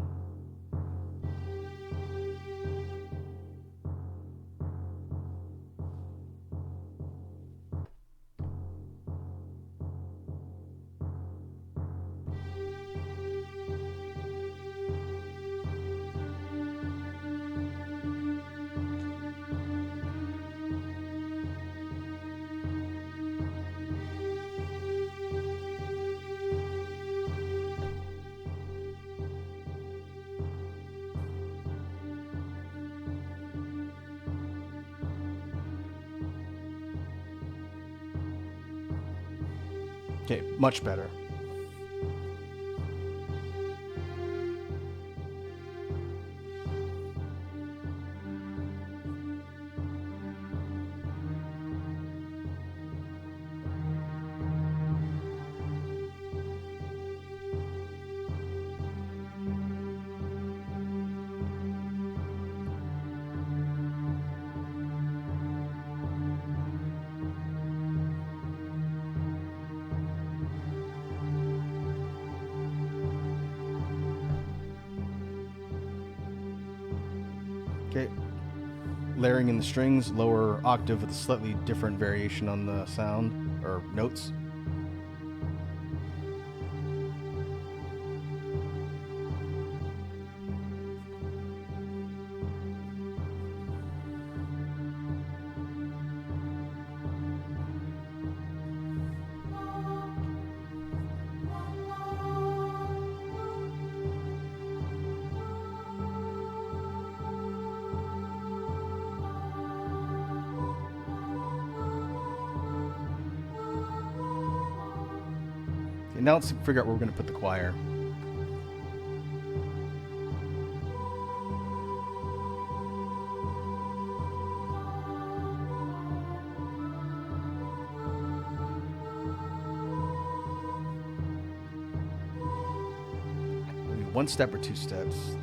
Okay, much better. Okay, layering in the strings, lower octave with a slightly different variation on the sound or notes. Okay, now let's figure out where we're going to put the choir. Maybe one step or two steps.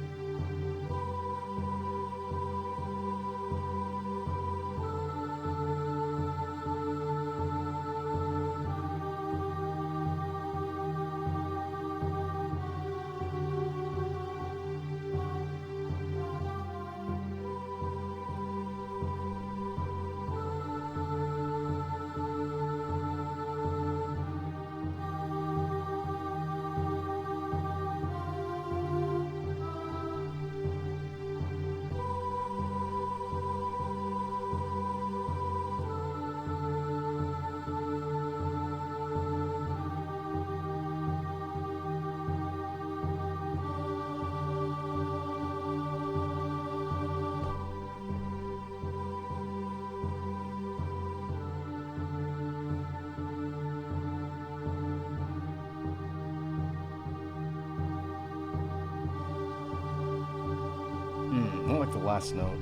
the last note.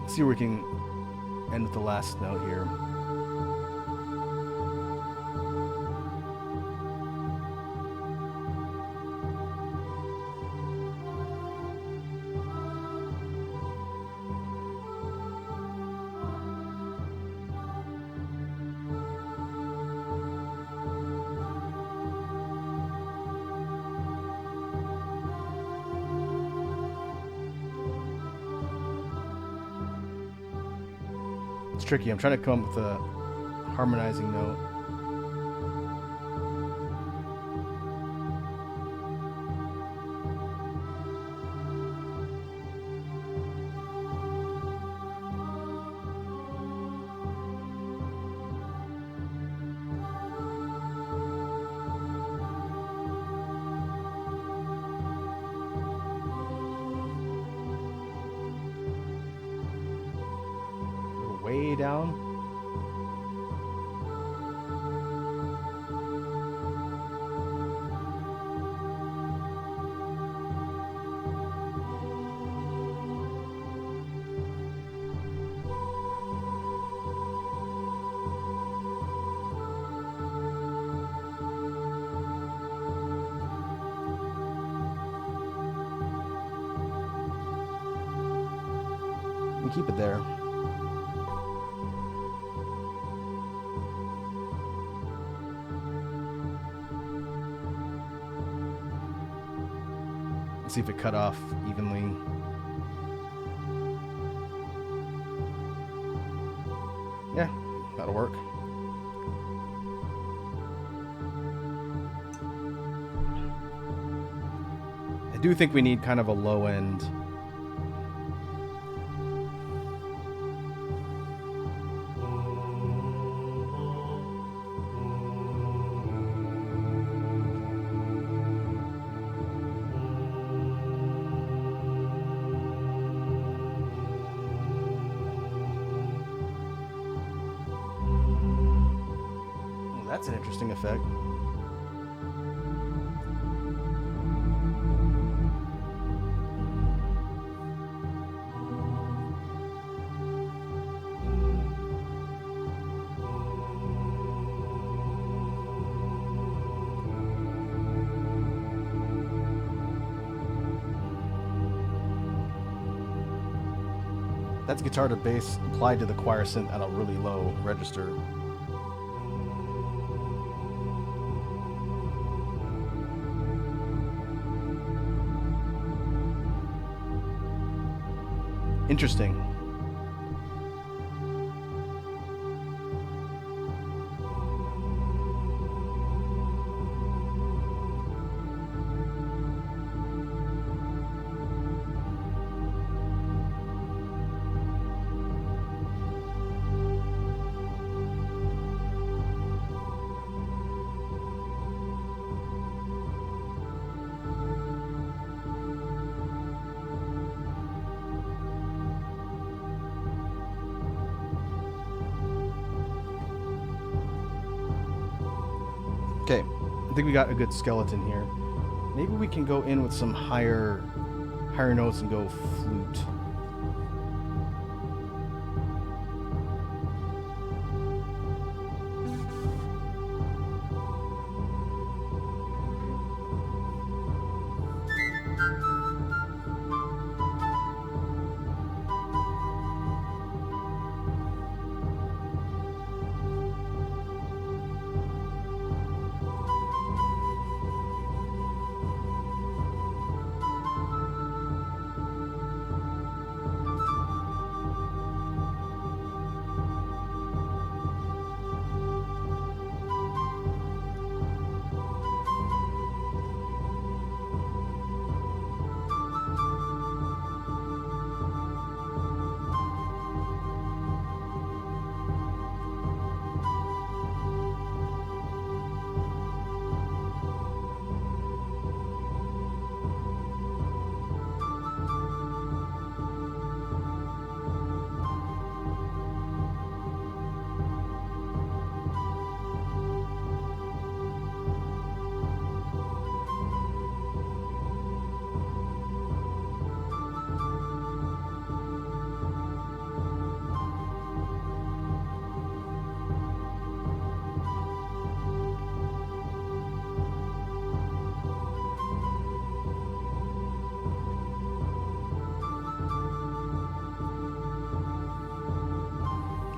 Let's see where we can end with the last note here. It's tricky. I'm trying to come up with a harmonizing note. Way down. And keep it there. See if it cut off evenly. Yeah, that'll work. I do think we need kind of a low end. That's an interesting effect. That's guitar to bass applied to the choir synth at a really low register. Interesting. Okay, I think we got a good skeleton here. Maybe we can go in with some higher notes and go flute.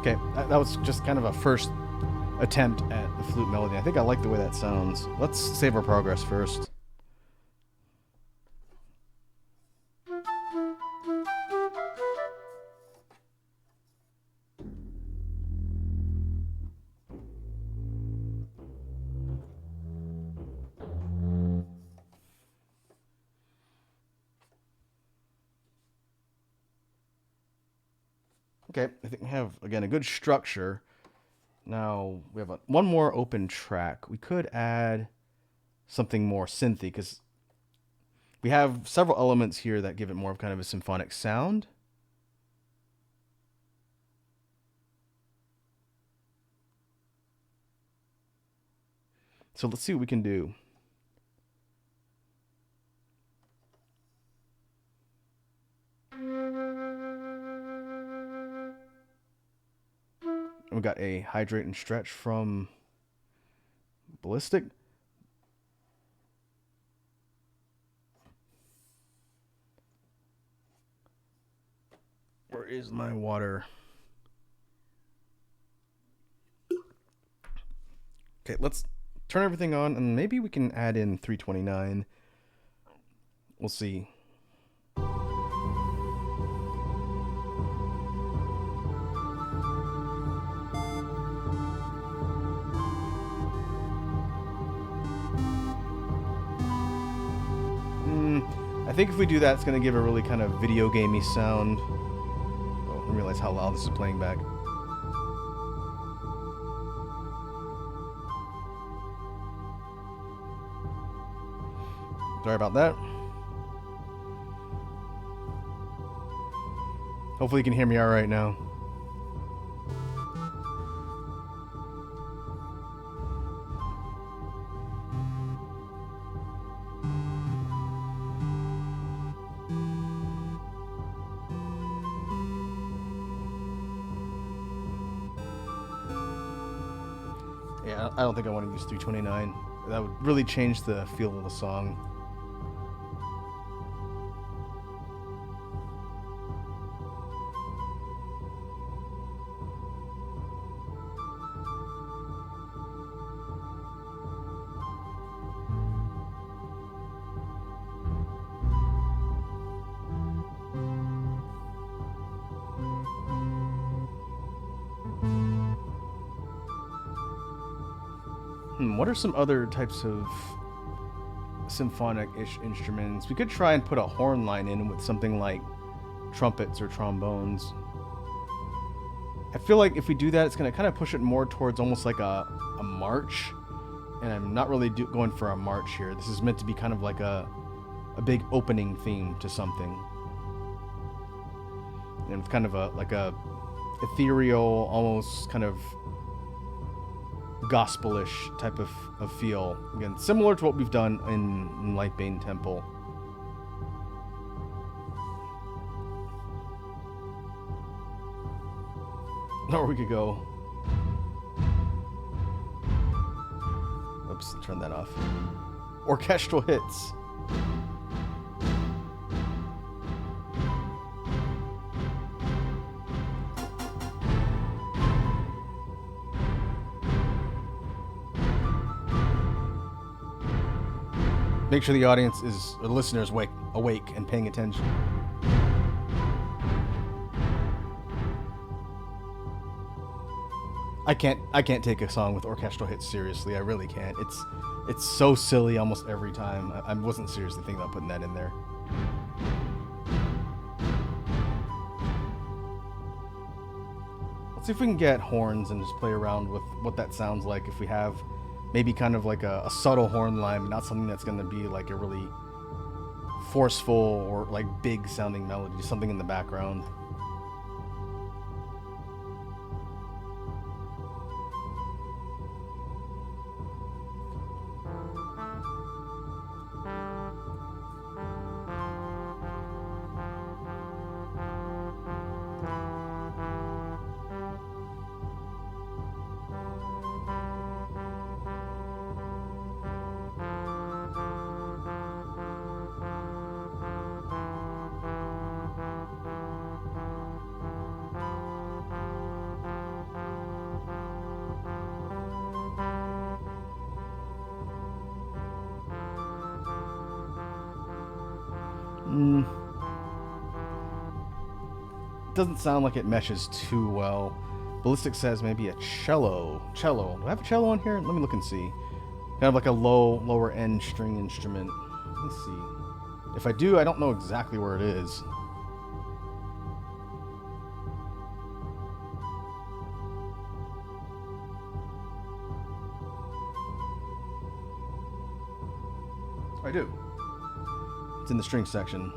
Okay, that was just kind of a first attempt at the flute melody. I think I like the way that sounds. Let's save our progress first. Okay, I think we have, again, a good structure. Now, we have one more open track. We could add something more synthy, because we have several elements here that give it more of kind of a symphonic sound. So let's see what we can do. We got a hydrate and stretch from Ballistic. Where is my water? Okay, let's turn everything on, and maybe we can add in 329. We'll see. I think if we do that, it's going to give a really kind of video gamey sound. Oh, I realize how loud this is playing back. Sorry about that. Hopefully you can hear me all right now. Yeah, I don't think I want to use 329. That would really change the feel of the song. What are some other types of symphonic-ish instruments? We could try and put a horn line in with something like trumpets or trombones. I feel like if we do that, it's going to kind of push it more towards almost like a march. And I'm not really going for a march here. This is meant to be kind of like a big opening theme to something. And it's kind of like a ethereal, almost kind of gospelish type of feel. Again, similar to what we've done in Lightbane Temple. Or we could go... Oops, turn that off. Orchestral hits. Make sure the audience is, or the listeners, awake and paying attention. I can't take a song with orchestral hits seriously. I really can't. It's so silly almost every time. I wasn't seriously thinking about putting that in there. Let's see if we can get horns and just play around with what that sounds like if we have maybe kind of like a subtle horn line, not something that's going to be like a really forceful or like big sounding melody, just something in the background. Doesn't sound like it meshes too well. Ballistic says maybe a cello. Cello. Do I have a cello on here? Let me look and see. Kind of like a lower end string instrument. Let me see. If I do, I don't know exactly where it is. I do. It's in the string section.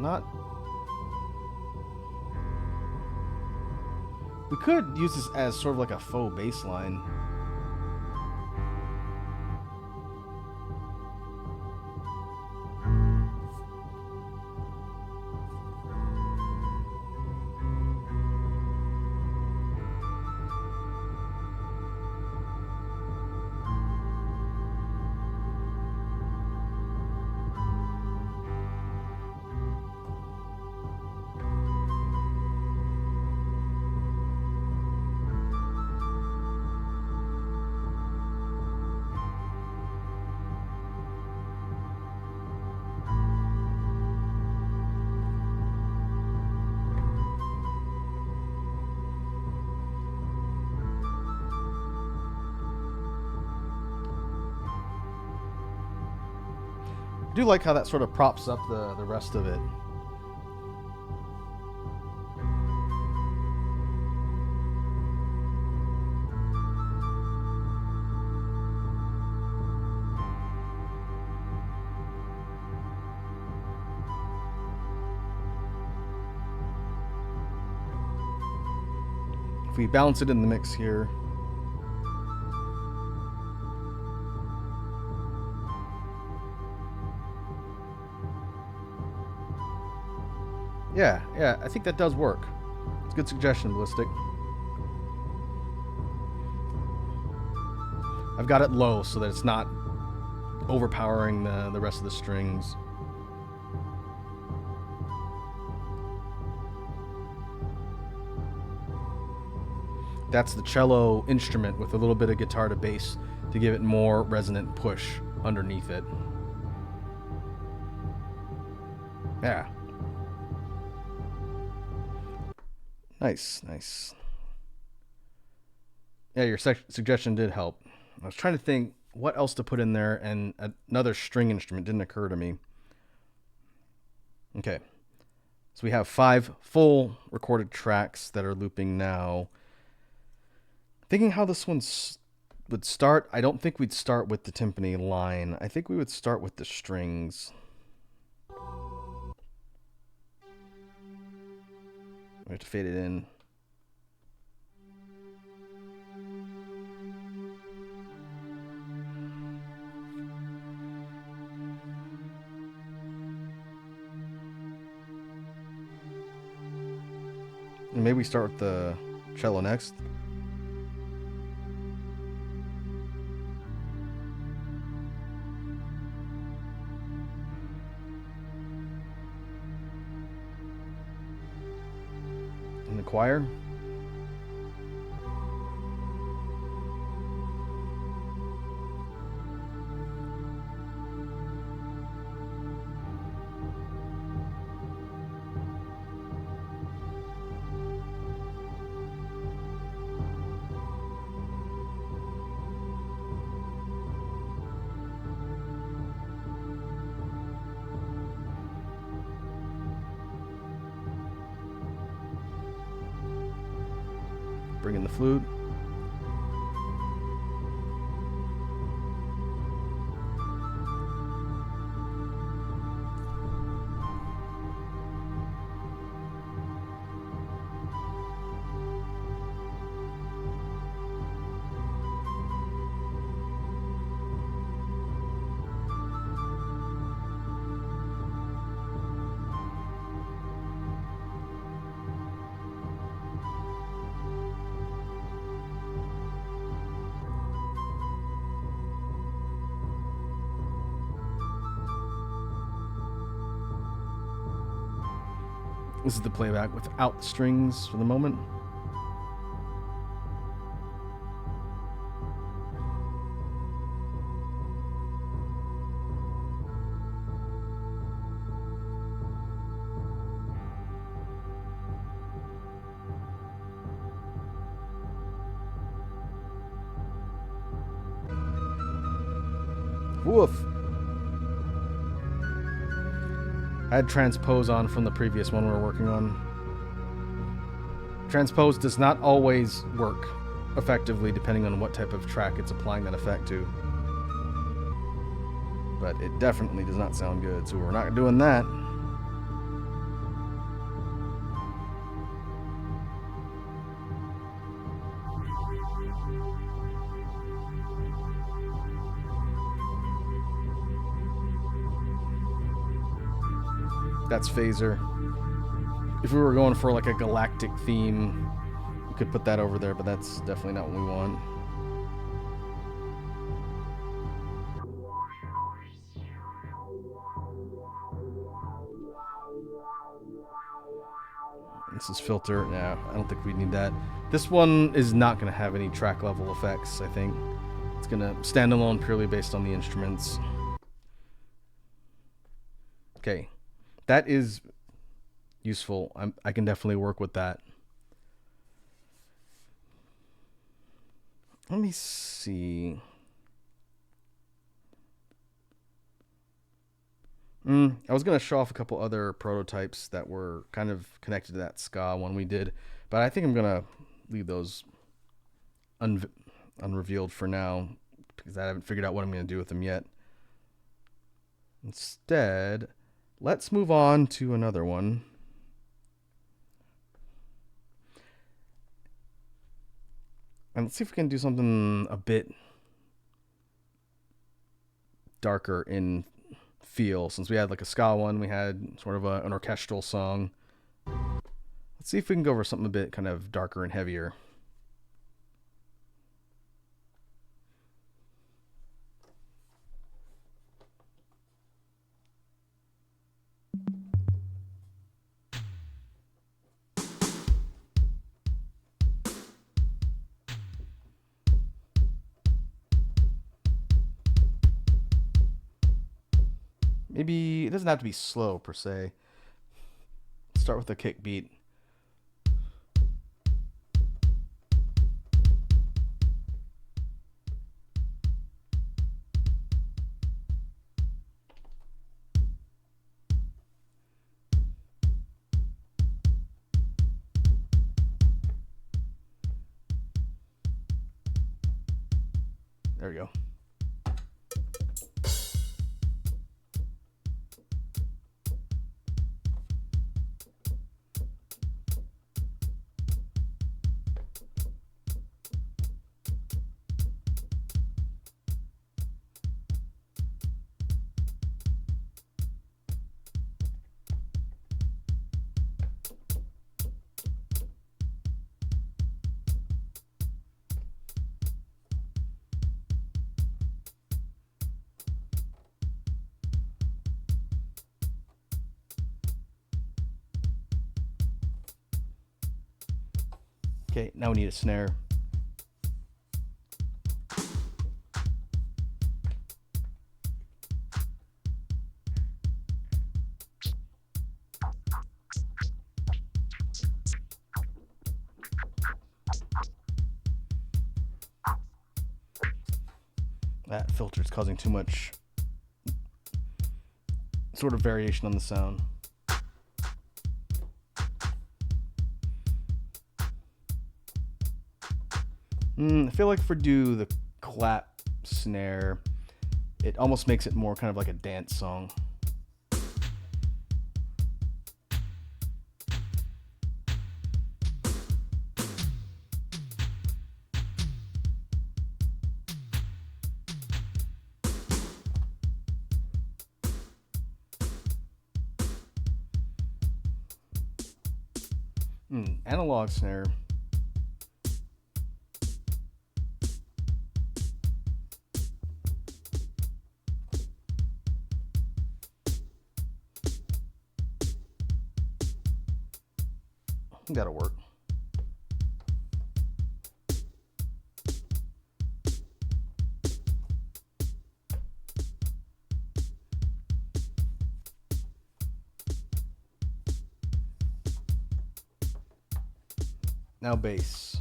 Not. We could use this as sort of like a faux bass line. I do like how that sort of props up the rest of it. If we balance it in the mix here. Yeah, I think that does work. It's a good suggestion, Ballistic. I've got it low so that it's not overpowering the rest of the strings. That's the cello instrument with a little bit of guitar to bass to give it more resonant push underneath it. Yeah. Nice. Yeah, your suggestion did help. I was trying to think what else to put in there, and another string instrument didn't occur to me. Okay. So we have 5 full recorded tracks that are looping now. Thinking how this one would start, I don't think we'd start with the timpani line. I think we would start with the strings. We have to fade it in. And maybe we start with the cello next. And the choir. Bring in the flute. This is the playback without the strings for the moment. Woof. I had transpose on from the previous one we were working on. Transpose does not always work effectively depending on what type of track it's applying that effect to. But it definitely does not sound good, so we're not doing that. That's phaser. If we were going for like a galactic theme, we could put that over there, but that's definitely not what we want. This is filter. No, I don't think we need that. This one is not going to have any track level effects, I think. It's going to stand alone purely based on the instruments. Okay. That is useful. I can definitely work with that. Let me see. I was going to show off a couple other prototypes that were kind of connected to that ska one we did, but I think I'm going to leave those unrevealed for now because I haven't figured out what I'm going to do with them yet. Instead, let's move on to another one. And let's see if we can do something a bit darker in feel. Since we had like a ska one, we had sort of an orchestral song. Let's see if we can go over something a bit kind of darker and heavier. Maybe it doesn't have to be slow per se. Start with a kick beat. There we go. Okay, now we need a snare. That filter is causing too much sort of variation on the sound. I feel like for do the clap snare, it almost makes it more kind of like a dance song. Analog snare. That'll work. Now bass.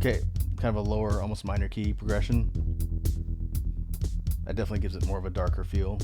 Okay, kind of a lower, almost minor key progression. That definitely gives it more of a darker feel.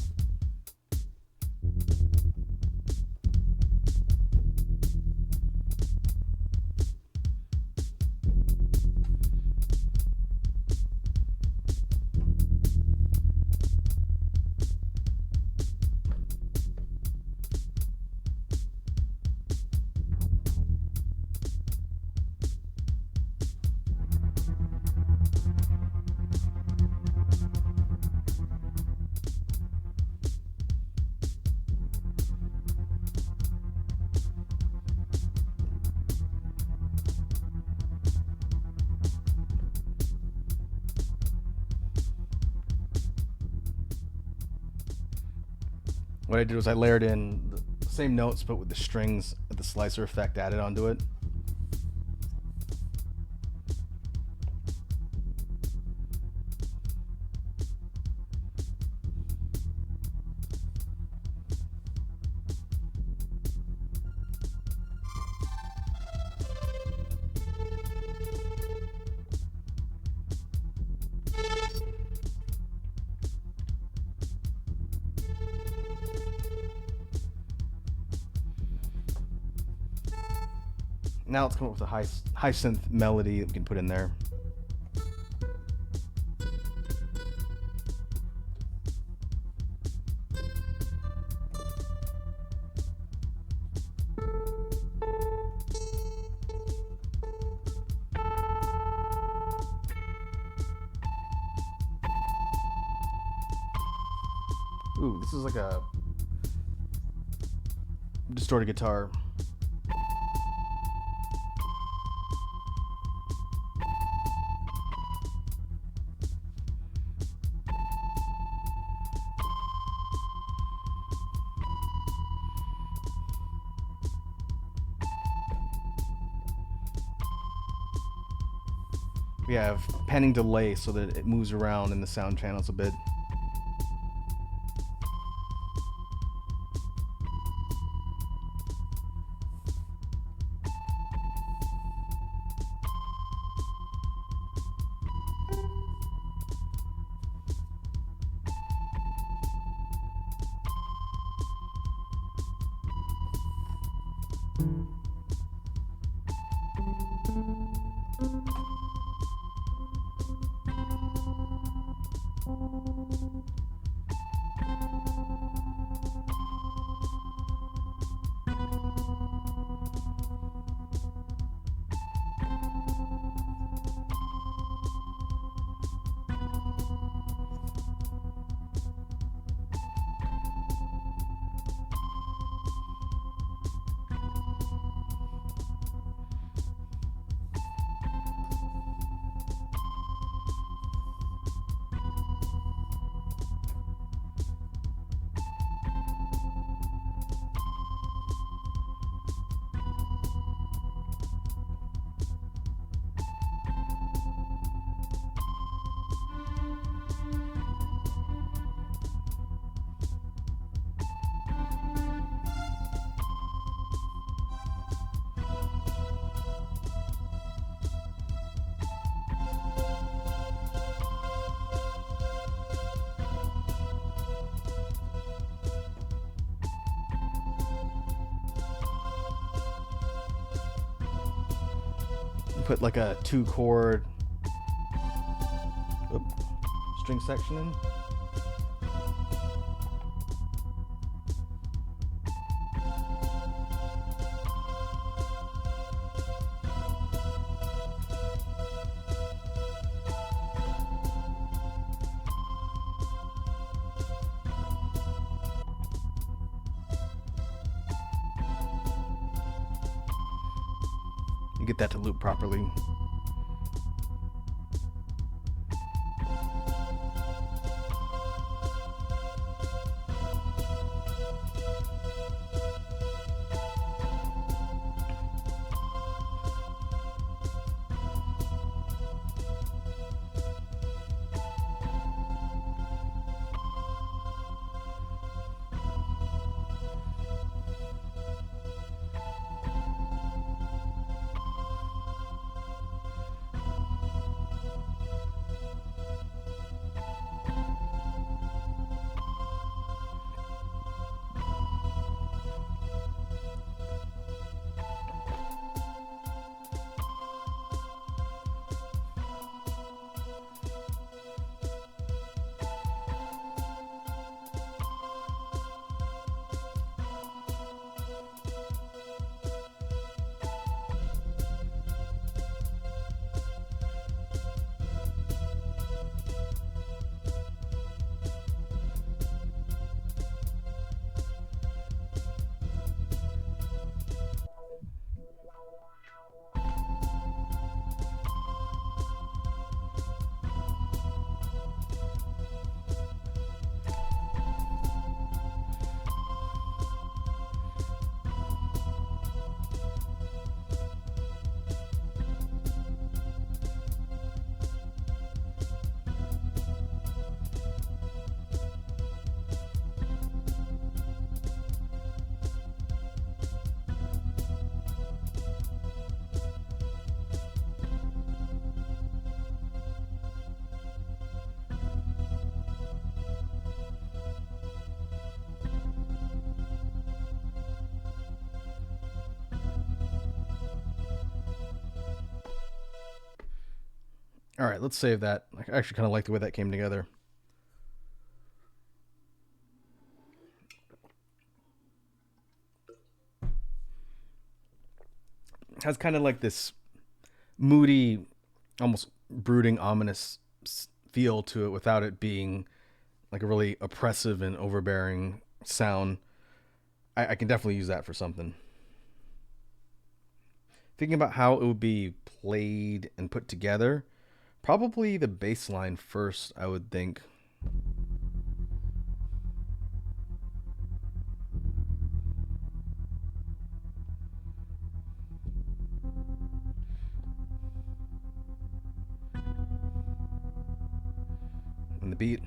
What I did was I layered in the same notes, but with the strings, the slicer effect added onto it. Now let's come up with a high synth melody that we can put in there. Ooh, this is like a distorted guitar. We have panning delay so that it moves around in the sound channels a bit. Put like a 2-chord string section in. And get that to loop properly. All right, let's save that. I actually kind of like the way that came together. It has kind of like this moody, almost brooding, ominous feel to it without it being like a really oppressive and overbearing sound. I can definitely use that for something. Thinking about how it would be played and put together, probably the bass line first, I would think. And the beat.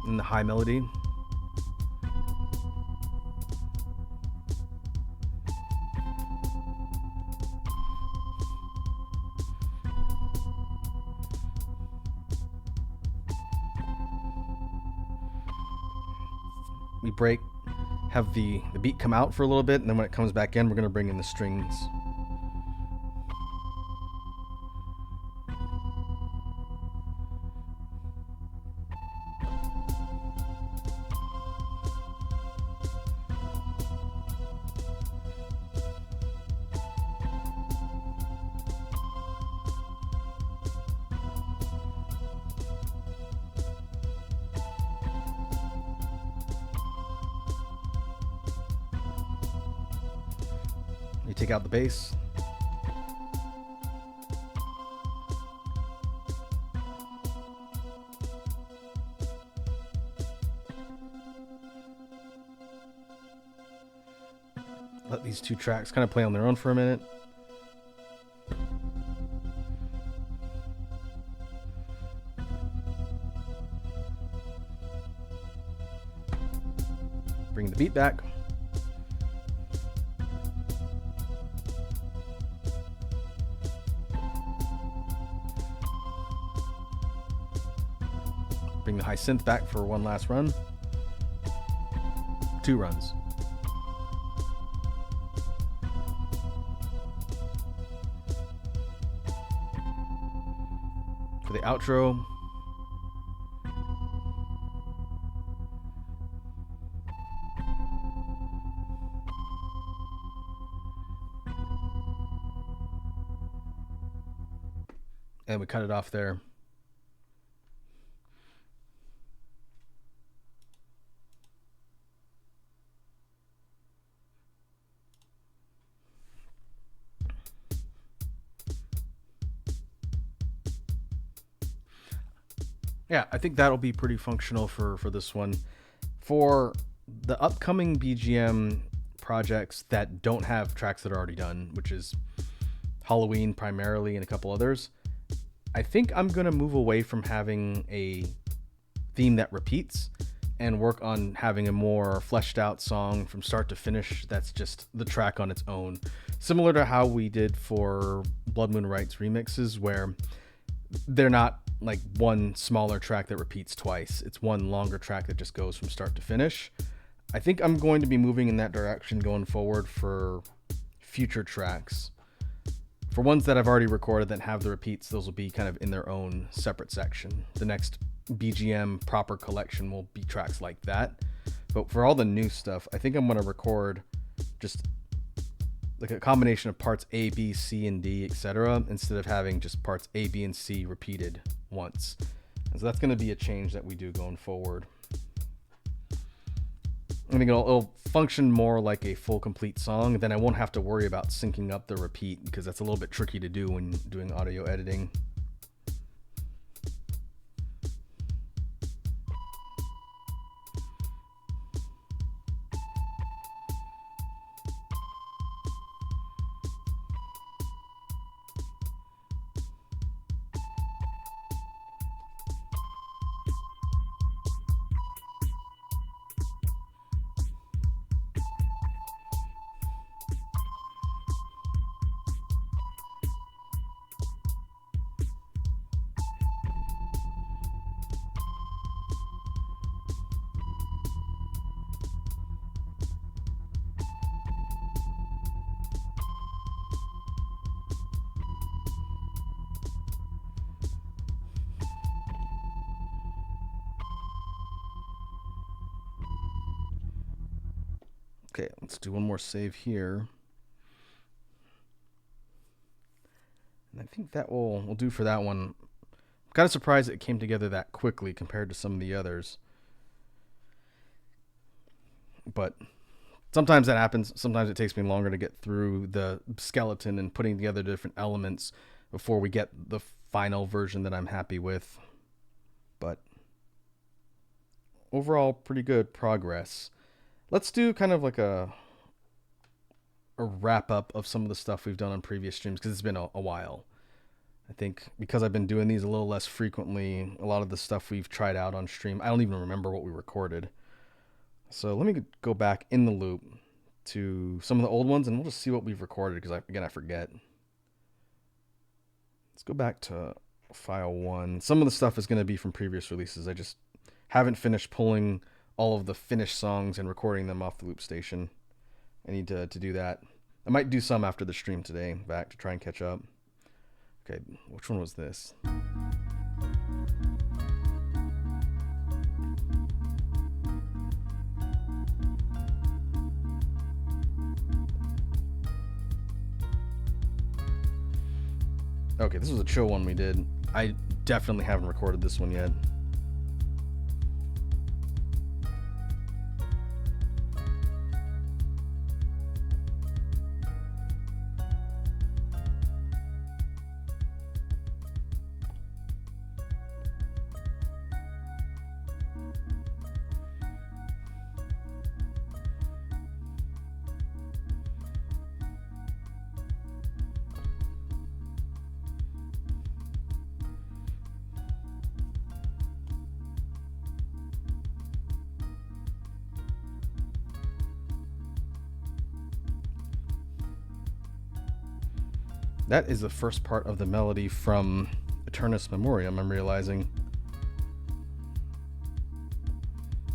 And the high melody. We break, have the beat come out for a little bit, and then when it comes back in, we're going to bring in the strings. You take out the bass. Let these two tracks kind of play on their own for a minute. Bring the beat back. Bring the high synth back for one last run. 2 runs. For the outro, and we cut it off there. Yeah, I think that'll be pretty functional for this one. For the upcoming BGM projects that don't have tracks that are already done, which is Halloween primarily and a couple others, I think I'm going to move away from having a theme that repeats and work on having a more fleshed out song from start to finish that's just the track on its own. Similar to how we did for Blood Moon Rights remixes, where they're not like one smaller track that repeats twice. It's one longer track that just goes from start to finish. I think I'm going to be moving in that direction going forward for future tracks. For ones that I've already recorded that have the repeats, those will be kind of in their own separate section. The next BGM proper collection will be tracks like that. But for all the new stuff, I think I'm going to record just like a combination of parts A, B, C, and D, etc., instead of having just parts A, B, and C repeated once. And so that's going to be a change that we do going forward. I think it'll function more like a full complete song. Then I won't have to worry about syncing up the repeat, because that's a little bit tricky to do when doing audio editing. Okay, let's do one more save here. And I think that will do for that one. I'm kind of surprised it came together that quickly compared to some of the others. But sometimes that happens. Sometimes it takes me longer to get through the skeleton and putting together different elements before we get the final version that I'm happy with. But overall, pretty good progress. Let's do kind of like a wrap up of some of the stuff we've done on previous streams because it's been a while. I think because I've been doing these a little less frequently, a lot of the stuff we've tried out on stream, I don't even remember what we recorded. So let me go back in the loop to some of the old ones and we'll just see what we've recorded because I forget. Let's go back to file 1. Some of the stuff is going to be from previous releases. I just haven't finished pulling all of the finished songs and recording them off the loop station. I need to do that. I might do some after the stream today, back to try and catch up. Okay, which one was this? Okay, this was a chill one we did. I definitely haven't recorded this one yet. That is the first part of the melody from Eternus Memoriam, I'm realizing.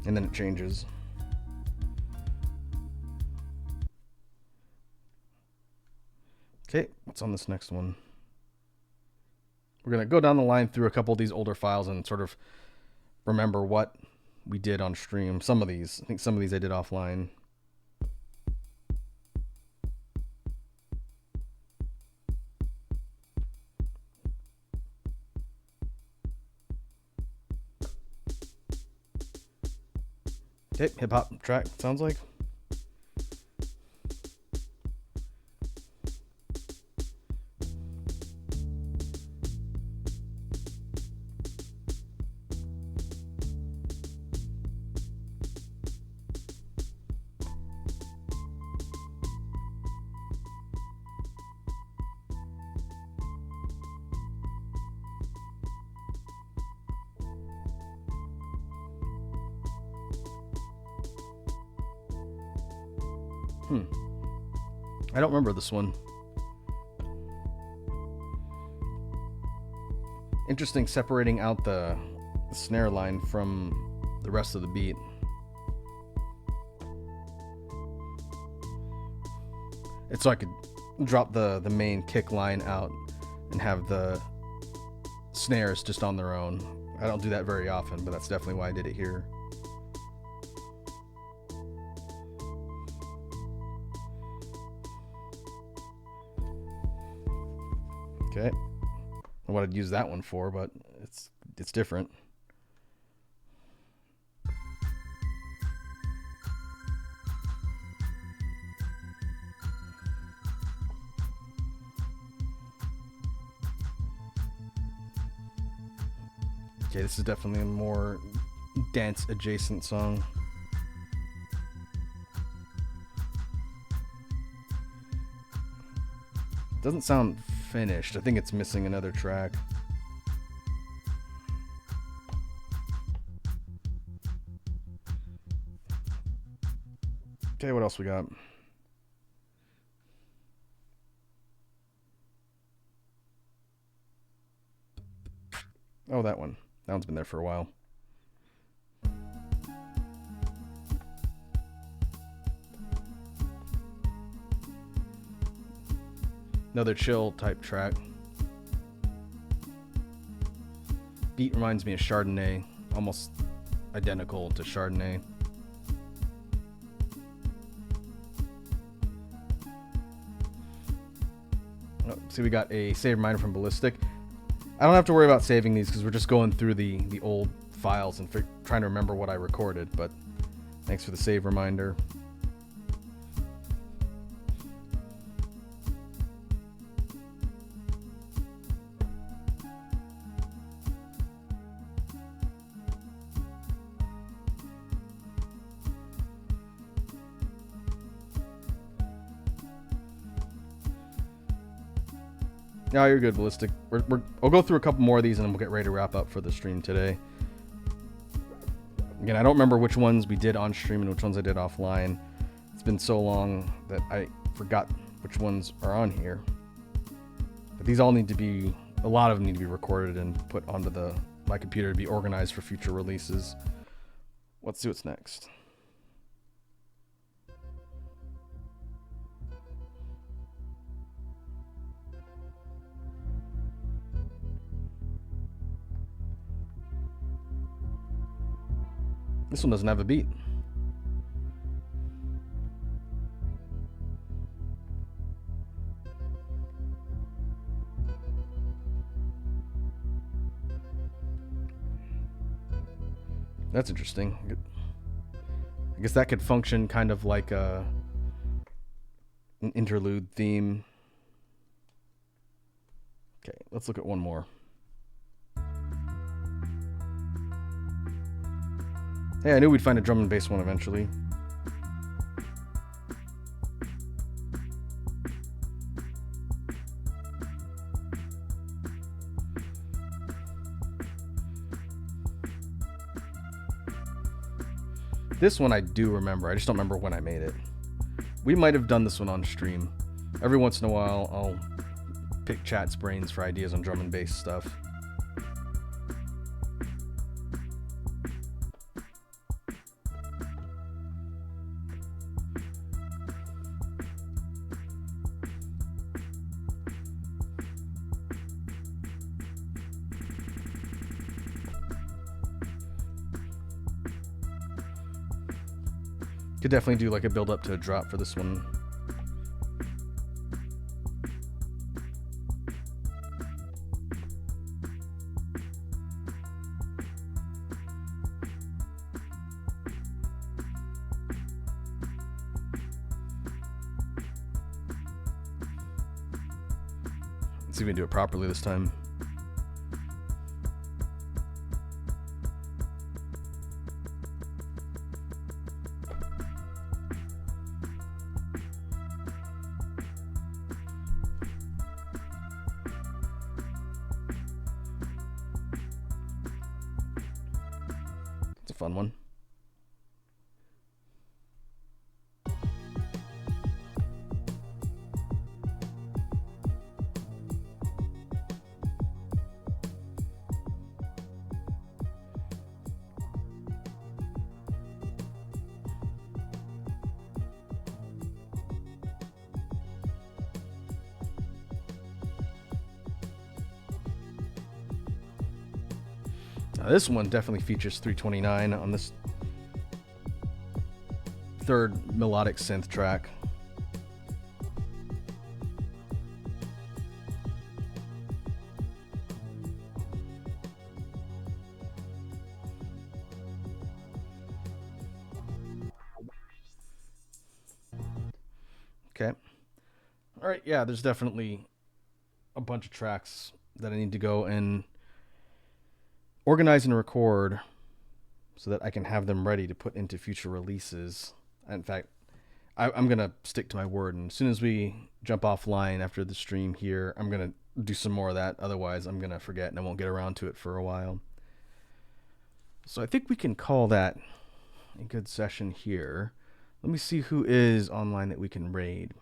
And then it changes. Okay, what's on this next one? We're going to go down the line through a couple of these older files and sort of remember what we did on stream. Some of these, I think some of these I did offline. Okay, hip hop track, sounds like. I don't remember this one. Interesting separating out the snare line from the rest of the beat. It's so I could drop the main kick line out and have the snares just on their own. I don't do that very often, but that's definitely why I did it here. Okay. I don't know what I'd use that one for, but it's different. Okay, this is definitely a more dance adjacent song. Doesn't sound finished. I think it's missing another track. Okay, what else we got? Oh, that one. That one's been there for a while. Another chill type track. Beat reminds me of Chardonnay, almost identical to Chardonnay. Oh, see, we got a save reminder from Ballistic. I don't have to worry about saving these because we're just going through the old files and trying to remember what I recorded, but thanks for the save reminder. No, you're good, Ballistic. I'll go through a couple more of these and then we'll get ready to wrap up for the stream today. Again, I don't remember which ones we did on stream and which ones I did offline. It's been so long that I forgot which ones are on here. But these all need to be, a lot of them need to be recorded and put onto my computer to be organized for future releases. Let's see what's next. This one doesn't have a beat. That's interesting. I guess that could function kind of like an interlude theme. Okay, let's look at one more. Hey, I knew we'd find a drum and bass one eventually. This one I do remember. I just don't remember when I made it. We might have done this one on stream. Every once in a while, I'll pick chat's brains for ideas on drum and bass stuff. Could definitely do like a build up to a drop for this one. Let's see if we can do it properly this time. Fun one. This one definitely features 329 on this third melodic synth track. Okay. All right, yeah, there's definitely a bunch of tracks that I need to go and organize and record so that I can have them ready to put into future releases. In fact, I'm going to stick to my word, and as soon as we jump offline after the stream here, I'm going to do some more of that. Otherwise, I'm going to forget and I won't get around to it for a while. So I think we can call that a good session here. Let me see who is online that we can raid.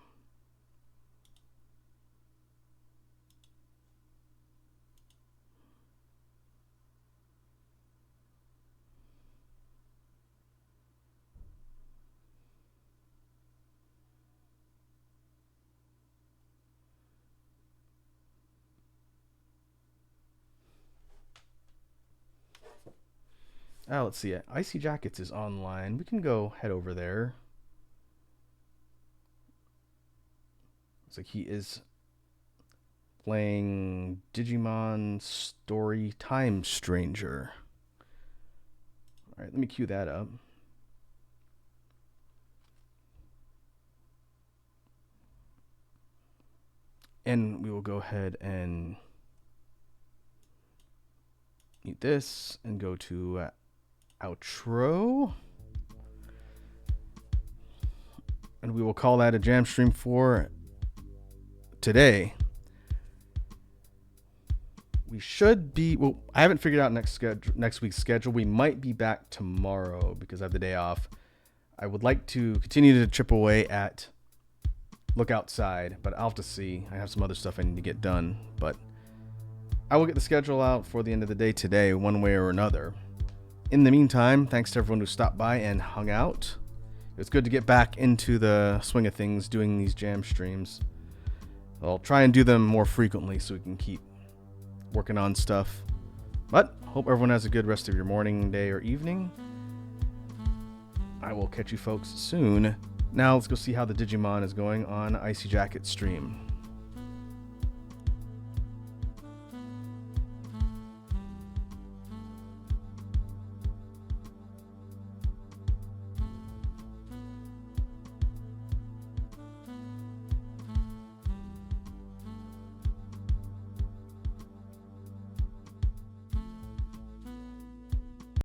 Let's see. Icy Jackets is online. We can go head over there. Looks like he is playing Digimon Story Time Stranger. All right, let me cue that up. And we will go ahead and mute this and go to outro. And we will call that a jam stream for today. We should be, well, I haven't figured out next week's schedule. We might be back tomorrow because I have the day off. I would like to continue to chip away at Look Outside, but I'll have to see. I have some other stuff I need to get done, but I will get the schedule out for the end of the day today, one way or another. In the meantime, thanks to everyone who stopped by and hung out. It was good to get back into the swing of things, doing these jam streams. I'll try and do them more frequently so we can keep working on stuff. But hope everyone has a good rest of your morning, day, or evening. I will catch you folks soon. Now let's go see how the Digimon is going on Icy Jacket stream.